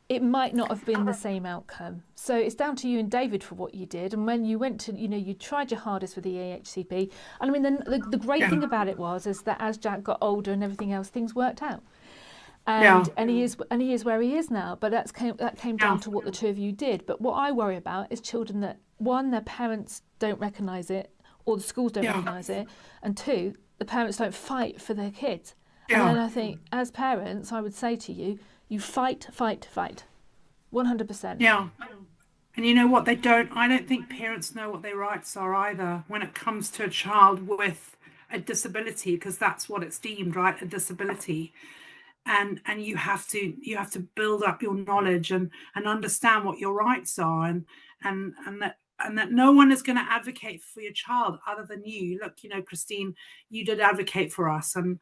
A: it might not have been the same outcome. So it's down to you and David for what you did. And when you went to, you know, you tried your hardest with the EHCP. And I mean, the great thing about it is that as Jack got older and everything else, things worked out. And he is where he is now. But that came down to what the two of you did. But what I worry about is children that, one, their parents don't recognise it, or the schools don't recognise it, and two, the parents don't fight for their kids. And then I think, as parents, I would say to you, you fight, 100%.
D: Yeah. And you know what? I don't think parents know what their rights are either when it comes to a child with a disability, because that's what it's deemed, right? A disability. And you have to build up your knowledge and understand what your rights are, and that and that no one is going to advocate for your child other than you. Look, Christine, you did advocate for us, and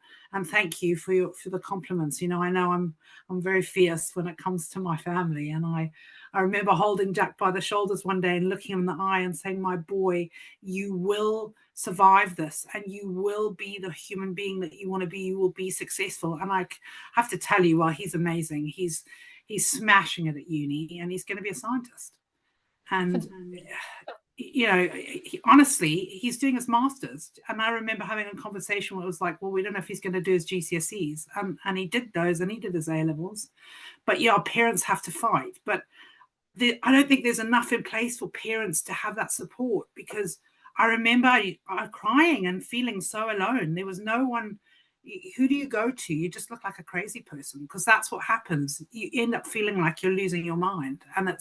D: thank you for the compliments. I know I'm very fierce when it comes to my family, and I remember holding Jack by the shoulders one day and looking him in the eye and saying, my boy, you will survive this, and you will be the human being that you want to be. You will be successful. And I have to tell you, well, he's amazing. He's smashing it at uni, and he's going to be a scientist. And honestly, he's doing his master's. And I remember having a conversation where it was like, well, we don't know if he's going to do his GCSEs. And he did those, and he did his A-levels. But yeah, parents have to fight. But I don't think there's enough in place for parents to have that support, because I remember crying and feeling so alone. There was no one. Who do you go to? You just look like a crazy person, because that's what happens. You end up feeling like you're losing your mind, and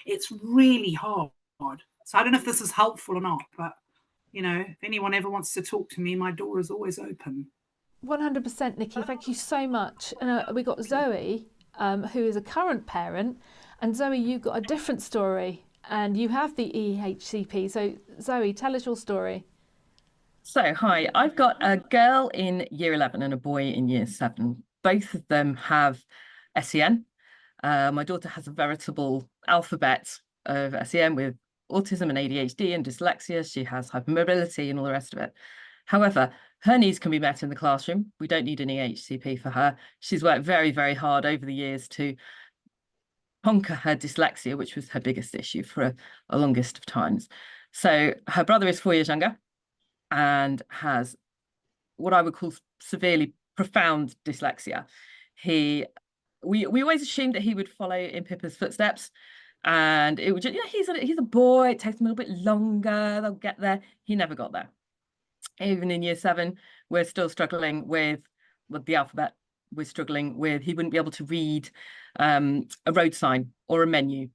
D: it's really hard. So I don't know if this is helpful or not, but if anyone ever wants to talk to me, my door is always open.
A: 100%, Nikki. Thank you so much. And we got Zoe, who is a current parent, and Zoe, you got a different story, and you have the EHCP. So Zoe, tell us your story.
E: So, hi, I've got a girl in year 11 and a boy in year 7. Both of them have SEN. My daughter has a veritable alphabet of SEN with autism and ADHD and dyslexia. She has hypermobility and all the rest of it. However, her needs can be met in the classroom. We don't need an EHCP for her. She's worked very, very hard over the years to conquer her dyslexia, which was her biggest issue for a longest of times. So her brother is 4 years younger and has what I would call severely profound dyslexia. We always assumed that he would follow in Pippa's footsteps, and it would just, he's a boy, it takes him a little bit longer, they'll get there. He never got there. Even in year 7, we're still struggling with the alphabet. We're struggling with, he wouldn't be able to read a road sign or a menu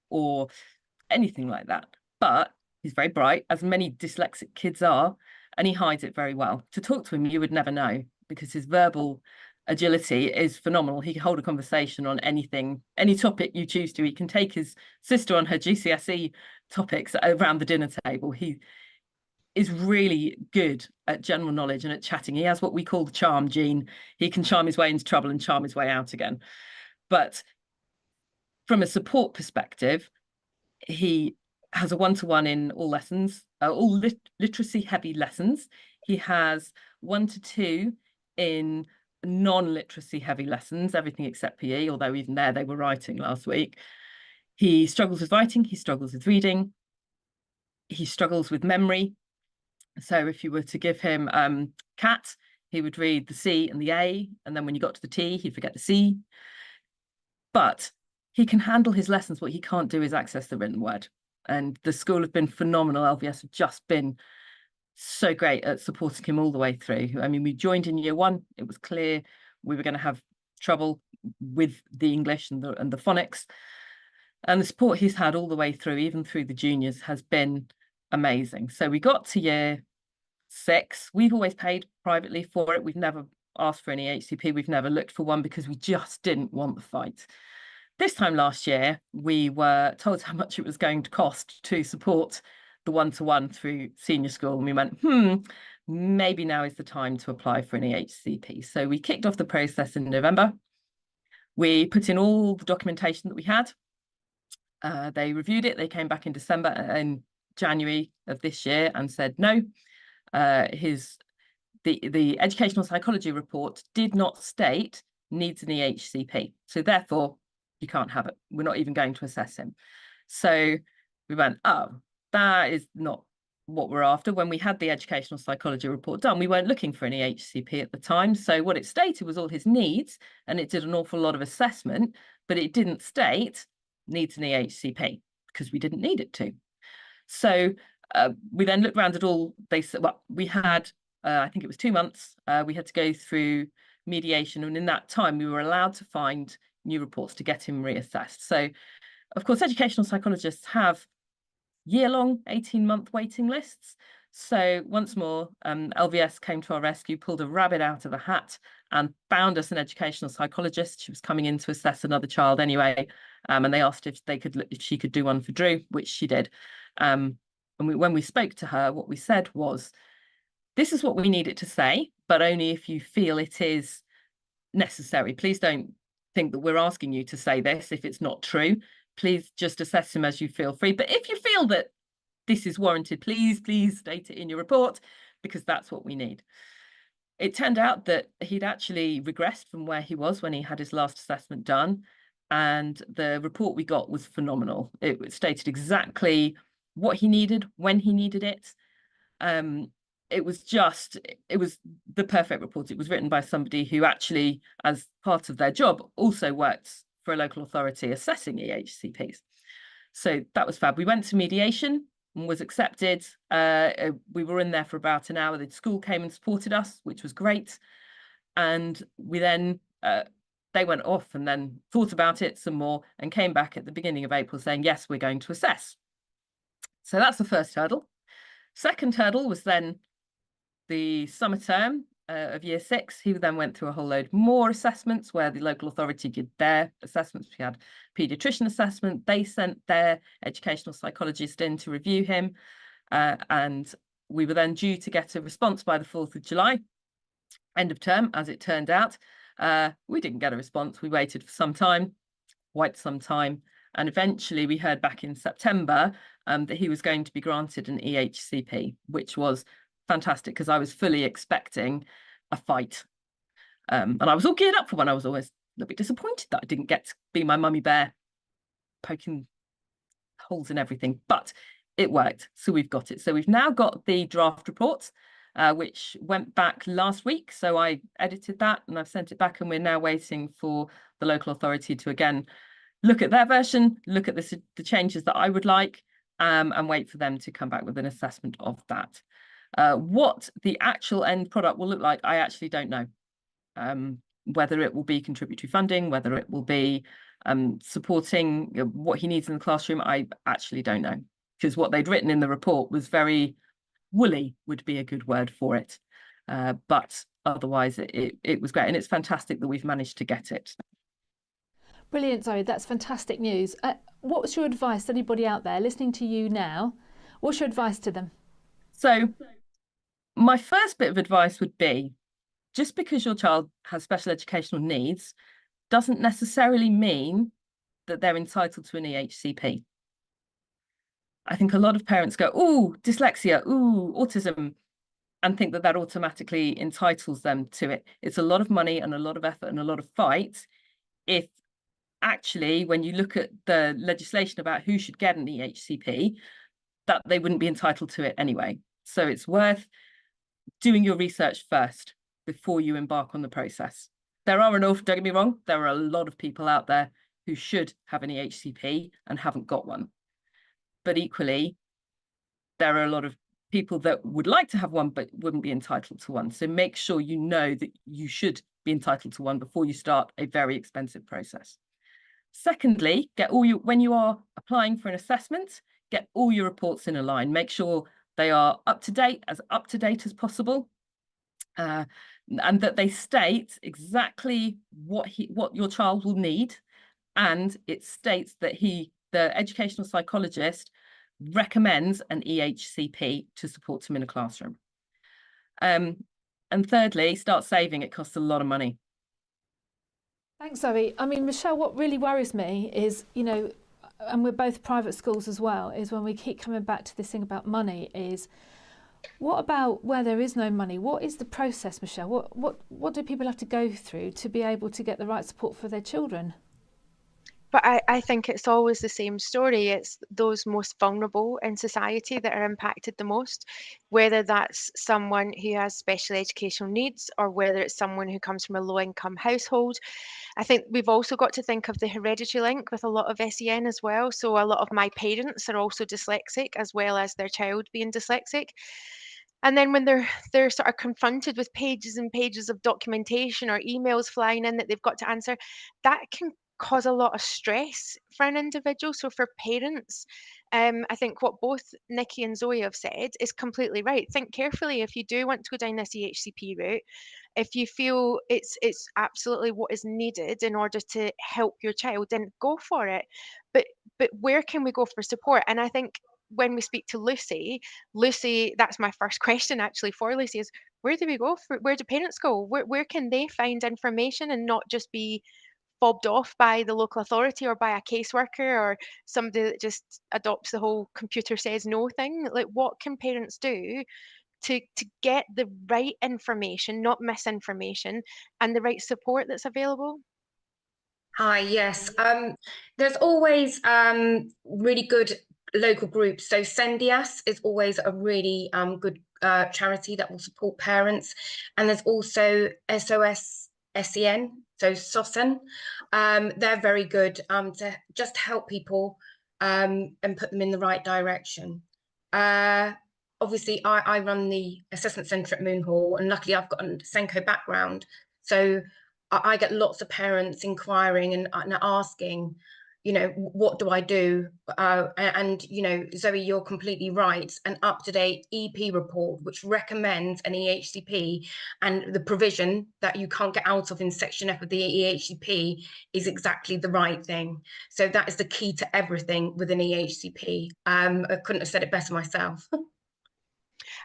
E: or anything like that. But he's very bright, as many dyslexic kids are, and he hides it very well. To talk to him, you would never know, because his verbal agility is phenomenal. He can hold a conversation on anything, any topic you choose to. He can take his sister on her GCSE topics around the dinner table. He is really good at general knowledge and at chatting. He has what we call the charm gene. He can charm his way into trouble and charm his way out again. But from a support perspective, he has a one-to-one in all lessons, all literacy heavy lessons. He has 1 to 2 in non-literacy heavy lessons, everything except PE, although even there they were writing last week. He struggles with writing, he struggles with reading, he struggles with memory. So if you were to give him cat, he would read the C and the A, and then when you got to the T, he'd forget the C. But he can handle his lessons. What he can't do is access the written word. And the school have been phenomenal. LVS have just been so great at supporting him all the way through. I mean, we joined in year 1. It was clear we were going to have trouble with the English and the phonics. And the support he's had all the way through, even through the juniors, has been amazing. So we got to year 6. We've always paid privately for it. We've never asked for any HCP. We've never looked for one, because we just didn't want the fight. This time last year, we were told how much it was going to cost to support the one-to-one through senior school. And we went, maybe now is the time to apply for an EHCP. So we kicked off the process in November. We put in all the documentation that we had. They reviewed it. They came back in January of this year and said, no, the educational psychology report did not state needs an EHCP. So therefore, you can't have it. We're not even going to assess him. So we went, oh, that is not what we're after. When we had the educational psychology report done, we weren't looking for any HCP at the time. So what it stated was all his needs, and it did an awful lot of assessment, but it didn't state needs an EHCP, because we didn't need it to. So we then looked around at all. They said, well, we had, I think it was 2 months. We had to go through mediation, and in that time, we were allowed to find new reports to get him reassessed. So, of course, educational psychologists have year-long, 18-month waiting lists. So once more, LVS came to our rescue, pulled a rabbit out of a hat and found us an educational psychologist. She was coming in to assess another child anyway. And they asked if she could do one for Drew, which she did. And when we spoke to her, what we said was, this is what we need it to say, but only if you feel it is necessary. Please don't think that we're asking you to say this if it's not true. Please just assess him as you feel free. But if you feel that this is warranted, please state it in your report, because that's what we need. It turned out that he'd actually regressed from where he was when he had his last assessment done. And the report we got was phenomenal. It stated exactly what he needed, when he needed it. It was the perfect report. It was written by somebody who actually, as part of their job, also worked for a local authority assessing EHCPs. So that was fab. We went to mediation and was accepted. We were in there for about an hour. The school came and supported us, which was great. And we then, they went off and then thought about it some more and came back at the beginning of April saying, yes, we're going to assess. So that's the first hurdle. Second hurdle was then the summer term of year 6. He then went through a whole load more assessments where the local authority did their assessments. We had paediatrician assessment. They sent their educational psychologist in to review him. And we were then due to get a response by the 4th of July, end of term, as it turned out. We didn't get a response. We waited for some time, quite some time. And eventually we heard back in September that he was going to be granted an EHCP, which was fantastic because I was fully expecting a fight. And I was all geared up for one. I was always a little bit disappointed that I didn't get to be my mummy bear poking holes in everything, but it worked. So we've got it. So we've now got the draft report, which went back last week. So I edited that and I've sent it back, and we're now waiting for the local authority to again look at their version, look at the changes that I would like, and wait for them to come back with an assessment of that. What the actual end product will look like, I actually don't know. Whether it will be contributory funding, whether it will be supporting what he needs in the classroom, I actually don't know. Because what they'd written in the report was very woolly, would be a good word for it. But otherwise, it was great. And it's fantastic that we've managed to get it.
A: Brilliant, Zoe. That's fantastic news. What's your advice to anybody out there listening to you now? What's your advice to them?
E: So my first bit of advice would be, just because your child has special educational needs doesn't necessarily mean that they're entitled to an EHCP. I think a lot of parents go, ooh, dyslexia, ooh, autism, and think that that automatically entitles them to it. It's a lot of money and a lot of effort and a lot of fight if actually, when you look at the legislation about who should get an EHCP, that they wouldn't be entitled to it anyway. So it's worth doing your research first before you embark on the process. There are don't get me wrong, there are a lot of people out there who should have an EHCP and haven't got one. But equally, there are a lot of people that would like to have one but wouldn't be entitled to one. So make sure you know that you should be entitled to one before you start a very expensive process. Secondly, when you are applying for an assessment, get all your reports in a line. Make sure they are up to date as possible, and that they state exactly what your child will need, and it states that the educational psychologist recommends an EHCP to support him in a classroom. And thirdly, start saving. It costs a lot of money.
A: Thanks, Zoe. I mean, Michelle, what really worries me is, and we're both private schools as well, is when we keep coming back to this thing about money is, what about where there is no money? What is the process, Michelle? What do people have to go through to be able to get the right support for their children?
B: But I think it's always the same story. It's those most vulnerable in society that are impacted the most, whether that's someone who has special educational needs or whether it's someone who comes from a low-income household. I think we've also got to think of the hereditary link with a lot of SEN as well. So a lot of my parents are also dyslexic, as well as their child being dyslexic. And then when they're sort of confronted with pages and pages of documentation or emails flying in that they've got to answer, that can cause a lot of stress for an individual. So for parents, I think what both Nikki and Zoe have said is completely right. Think carefully if you do want to go down this EHCP route. If you feel it's absolutely what is needed in order to help your child, then go for it. But where can we go for support? And I think when we speak to Lucy, that's my first question actually for Lucy is, where do we go for, where do parents go? Where can they find information and not just be fobbed off by the local authority or by a caseworker or somebody that just adopts the whole computer says no thing? Like, what can parents do to get the right information, not misinformation, and the right support that's available?
F: Hi, yes. There's always really good local groups. So Sendias is always a really good charity that will support parents. And there's also SOS SEN, so SOSEN. They're very good to just help people and put them in the right direction. Obviously, I run the assessment centre at Moon Hall, and luckily I've got a Senko background. So I get lots of parents inquiring and asking, you know, what do I do? And, you know, Zoe, you're completely right. An up-to-date EP report, which recommends an EHCP, and the provision that you can't get out of in Section F of the EHCP is exactly the right thing. So that is the key to everything with an EHCP. I couldn't have said it better myself.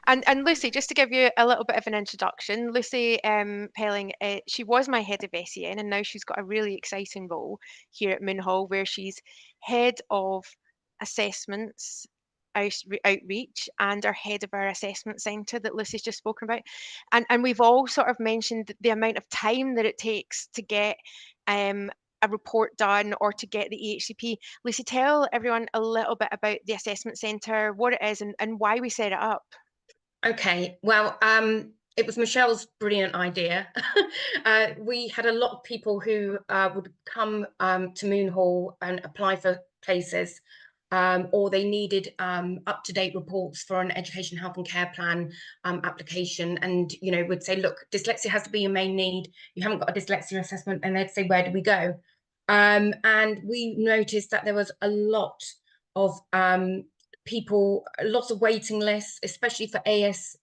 B: And Lucy, just to give you a little bit of an introduction, Lucy Pelling, she was my head of SEN, and now she's got a really exciting role here at Moon Hall, where she's head of assessments outreach and our head of our assessment centre that Lucy's just spoken about. And we've all sort of mentioned the amount of time that it takes to get a report done or to get the EHCP. Lucy, tell everyone a little bit about the assessment centre, what it is, and why we set it up.
F: Okay, well, it was Michelle's brilliant idea. We had a lot of people who would come to Moon Hall and apply for places, or they needed up-to-date reports for an education, health and care plan application, and, you know, would say, look, dyslexia has to be your main need. You haven't got a dyslexia assessment, and they'd say, where do we go? And we noticed that there was a lot of people, lots of waiting lists, especially for ASC,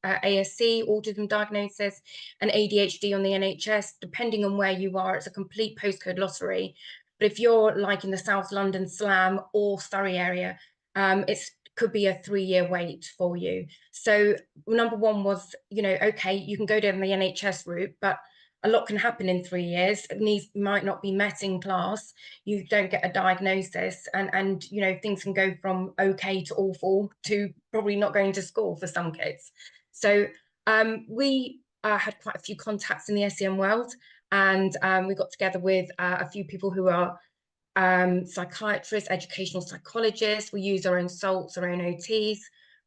F: autism diagnosis, and ADHD on the NHS. Depending on where you are, it's a complete postcode lottery. But if you're like in the South London Slam or Surrey area, it could be a 3-year wait for you. So number one was, you know, okay, you can go down the NHS route, but a lot can happen in 3 years. Needs might not be met in class. You don't get a diagnosis, and you know, things can go from okay to awful to probably not going to school for some kids. So we had quite a few contacts in the SEN world, and we got together with a few people who are psychiatrists, educational psychologists. We use our own SALTs, our own OTs.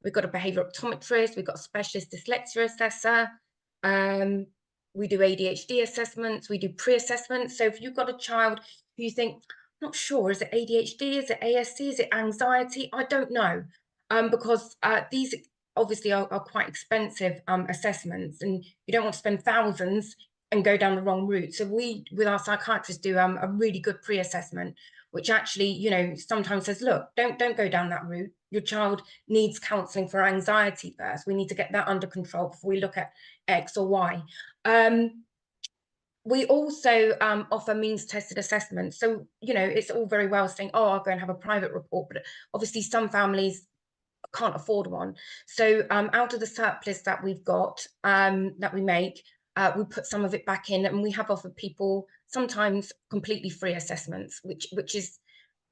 F: We've got a behaviour optometrist. We've got a specialist dyslexia assessor. We do ADHD assessments, we do pre-assessments. So if you've got a child who you think, not sure, is it ADHD, is it ASC, is it anxiety? I don't know, because these obviously are quite expensive assessments, and you don't want to spend thousands and go down the wrong route. So we, with our psychiatrists, do a really good pre-assessment, which actually, you know, sometimes says, look, don't go down that route. Your child needs counselling for anxiety first. We need to get that under control before we look at X or Y. We also offer means-tested assessments. So, you know, it's all very well saying, oh, I'll go and have a private report, but obviously some families can't afford one. So out of the surplus that we've got, that we make, we put some of it back in, and we have offered people sometimes completely free assessments, which is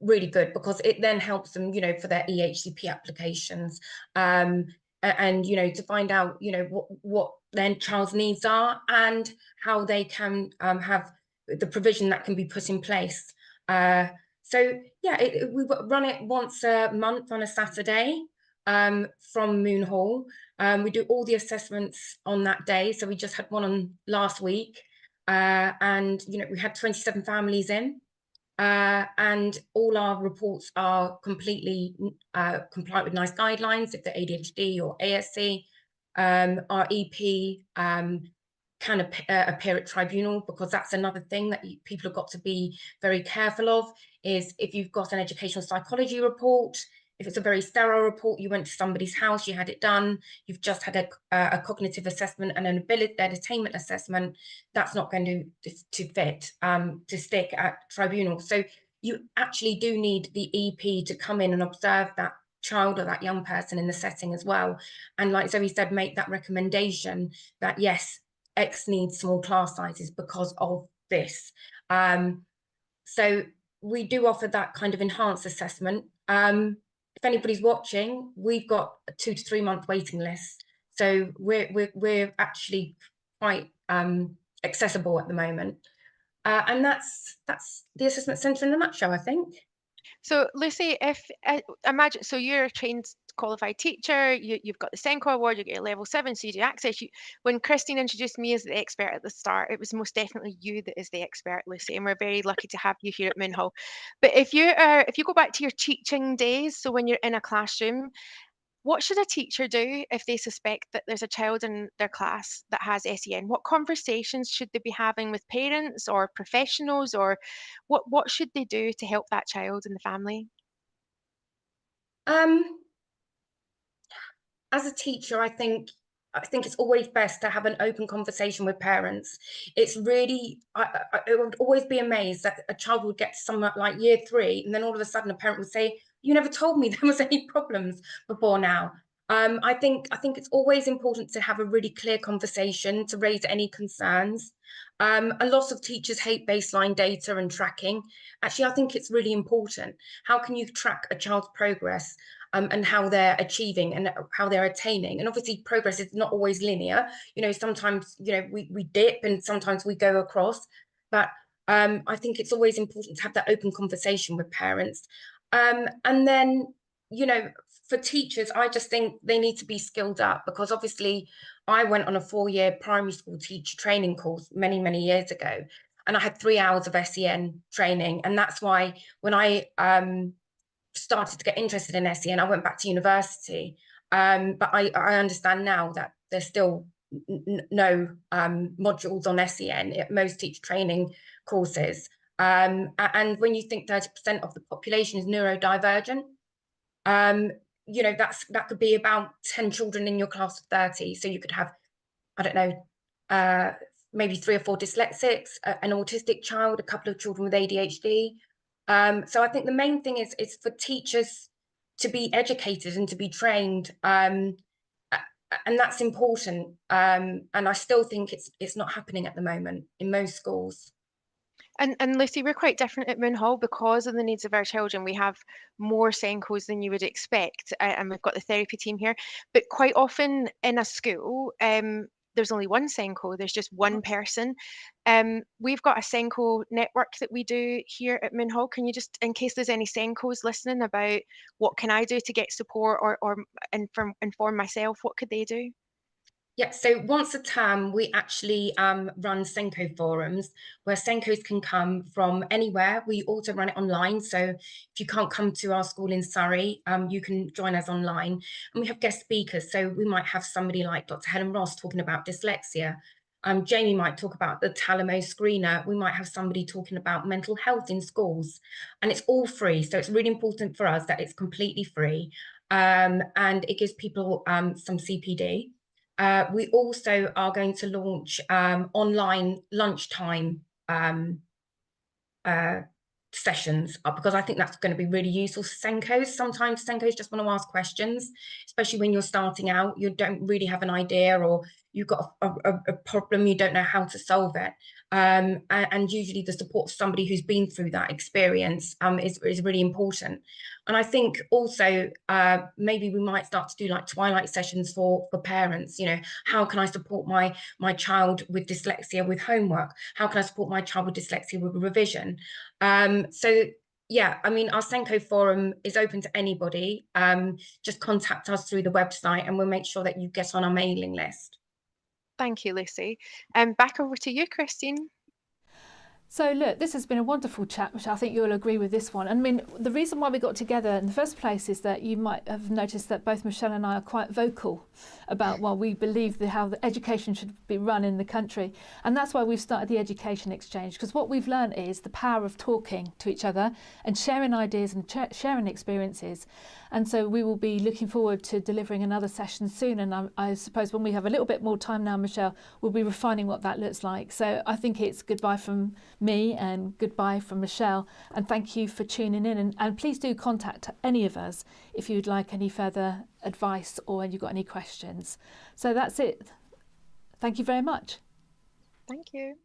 F: really good, because it then helps them, you know, for their EHCP applications, and you know, to find out, you know, what their child's needs are and how they can have the provision that can be put in place. So yeah, we run it once a month on a Saturday from Moon Hall. We do all the assessments on that day. So we just had one on last week, and you know, we had 27 families in. And all our reports are completely compliant with NICE guidelines if they're ADHD or ASC. Our EP can appear at tribunal, because that's another thing that people have got to be very careful of, is if you've got an educational psychology report, if it's a very sterile report, you went to somebody's house, you had it done, you've just had a cognitive assessment and an attainment assessment, that's not going to fit to stick at tribunal. So you actually do need the EP to come in and observe that child or that young person in the setting as well. And like Zoe said, make that recommendation that yes, X needs small class sizes because of this. So we do offer that kind of enhanced assessment. If anybody's watching, we've got a 2 to 3 month waiting list. So we're actually quite accessible at the moment. And that's the assessment centre in a nutshell, I think.
B: So Lucy, if imagine, so you're a trained qualified teacher, you've got the Senko award, you get your level 7, so you do access. When Christine introduced me as the expert at the start, it was most definitely you that is the expert, Lucy, and we're very lucky to have you here at Moonhall. But if you go back to your teaching days, so when you're in a classroom, what should a teacher do if they suspect that there's a child in their class that has SEN? What conversations should they be having with parents or professionals, or what should they do to help that child and the family?
F: As a teacher, I think it's always best to have an open conversation with parents. It's really, I would always be amazed that a child would get to somewhere like year 3, and then all of a sudden a parent would say, "You never told me there was any problems before now." I think it's always important to have a really clear conversation to raise any concerns. A lot of teachers hate baseline data and tracking. Actually, I think it's really important. How can you track a child's progress and how they're achieving and how they're attaining? And obviously progress is not always linear. You know, sometimes, you know, we dip and sometimes we go across. But I think it's always important to have that open conversation with parents. And then, you know, for teachers, I just think they need to be skilled up, because obviously I went on a 4-year primary school teacher training course many years ago, and I had 3 hours of SEN training. And that's why when I started to get interested in SEN, I went back to university. But I understand now that there's still no modules on SEN at most teacher training courses. And when you think 30% of the population is neurodivergent, you know, that could be about 10 children in your class of 30. So you could have, I don't know, maybe 3 or 4 dyslexics, an autistic child, a couple of children with ADHD. So I think the main thing is for teachers to be educated and to be trained, and that's important. And I still think it's not happening at the moment in most schools.
B: And Lucy, we're quite different at Moonhall because of the needs of our children. We have more Senkos than you would expect, and we've got the therapy team here. But quite often in a school, there's only one Senko, there's just one person. We've got a Senko network that we do here at Moonhall. Can you just, in case there's any Senkos listening about what can I do to get support or inform myself, what could they do?
F: Yeah, so once a term, we actually run Senko forums where Senkos can come from anywhere. We also run it online. So if you can't come to our school in Surrey, you can join us online. And we have guest speakers. So we might have somebody like Dr. Helen Ross talking about dyslexia. Jamie might talk about the Talamo screener. We might have somebody talking about mental health in schools. And it's all free. So it's really important for us that it's completely free. And it gives people some CPD. We also are going to launch online lunchtime sessions, because I think that's going to be really useful for Senkos. Sometimes Senkos just want to ask questions, especially when you're starting out. You don't really have an idea, or you've got a problem, you don't know how to solve it. And usually the support of somebody who's been through that experience is really important. And I think also maybe we might start to do like twilight sessions for parents. You know, how can I support my child with dyslexia with homework? How can I support my child with dyslexia with revision? So yeah, I mean, our Senko forum is open to anybody. Just contact us through the website and we'll make sure that you get on our mailing list.
B: Thank you, Lucy. Back over to you, Christine.
A: So look, this has been a wonderful chat, which I think you'll agree with this one. I mean, the reason why we got together in the first place is that you might have noticed that both Michelle and I are quite vocal about what we believe how the education should be run in the country. And that's why we've started the Education Exchange, because what we've learned is the power of talking to each other and sharing ideas and sharing experiences. And so we will be looking forward to delivering another session soon. And I suppose when we have a little bit more time now, Michelle, we'll be refining what that looks like. So I think it's goodbye from me and goodbye from Michelle. And thank you for tuning in. And please do contact any of us if you'd like any further advice or you've got any questions. So that's it. Thank you very much.
B: Thank you.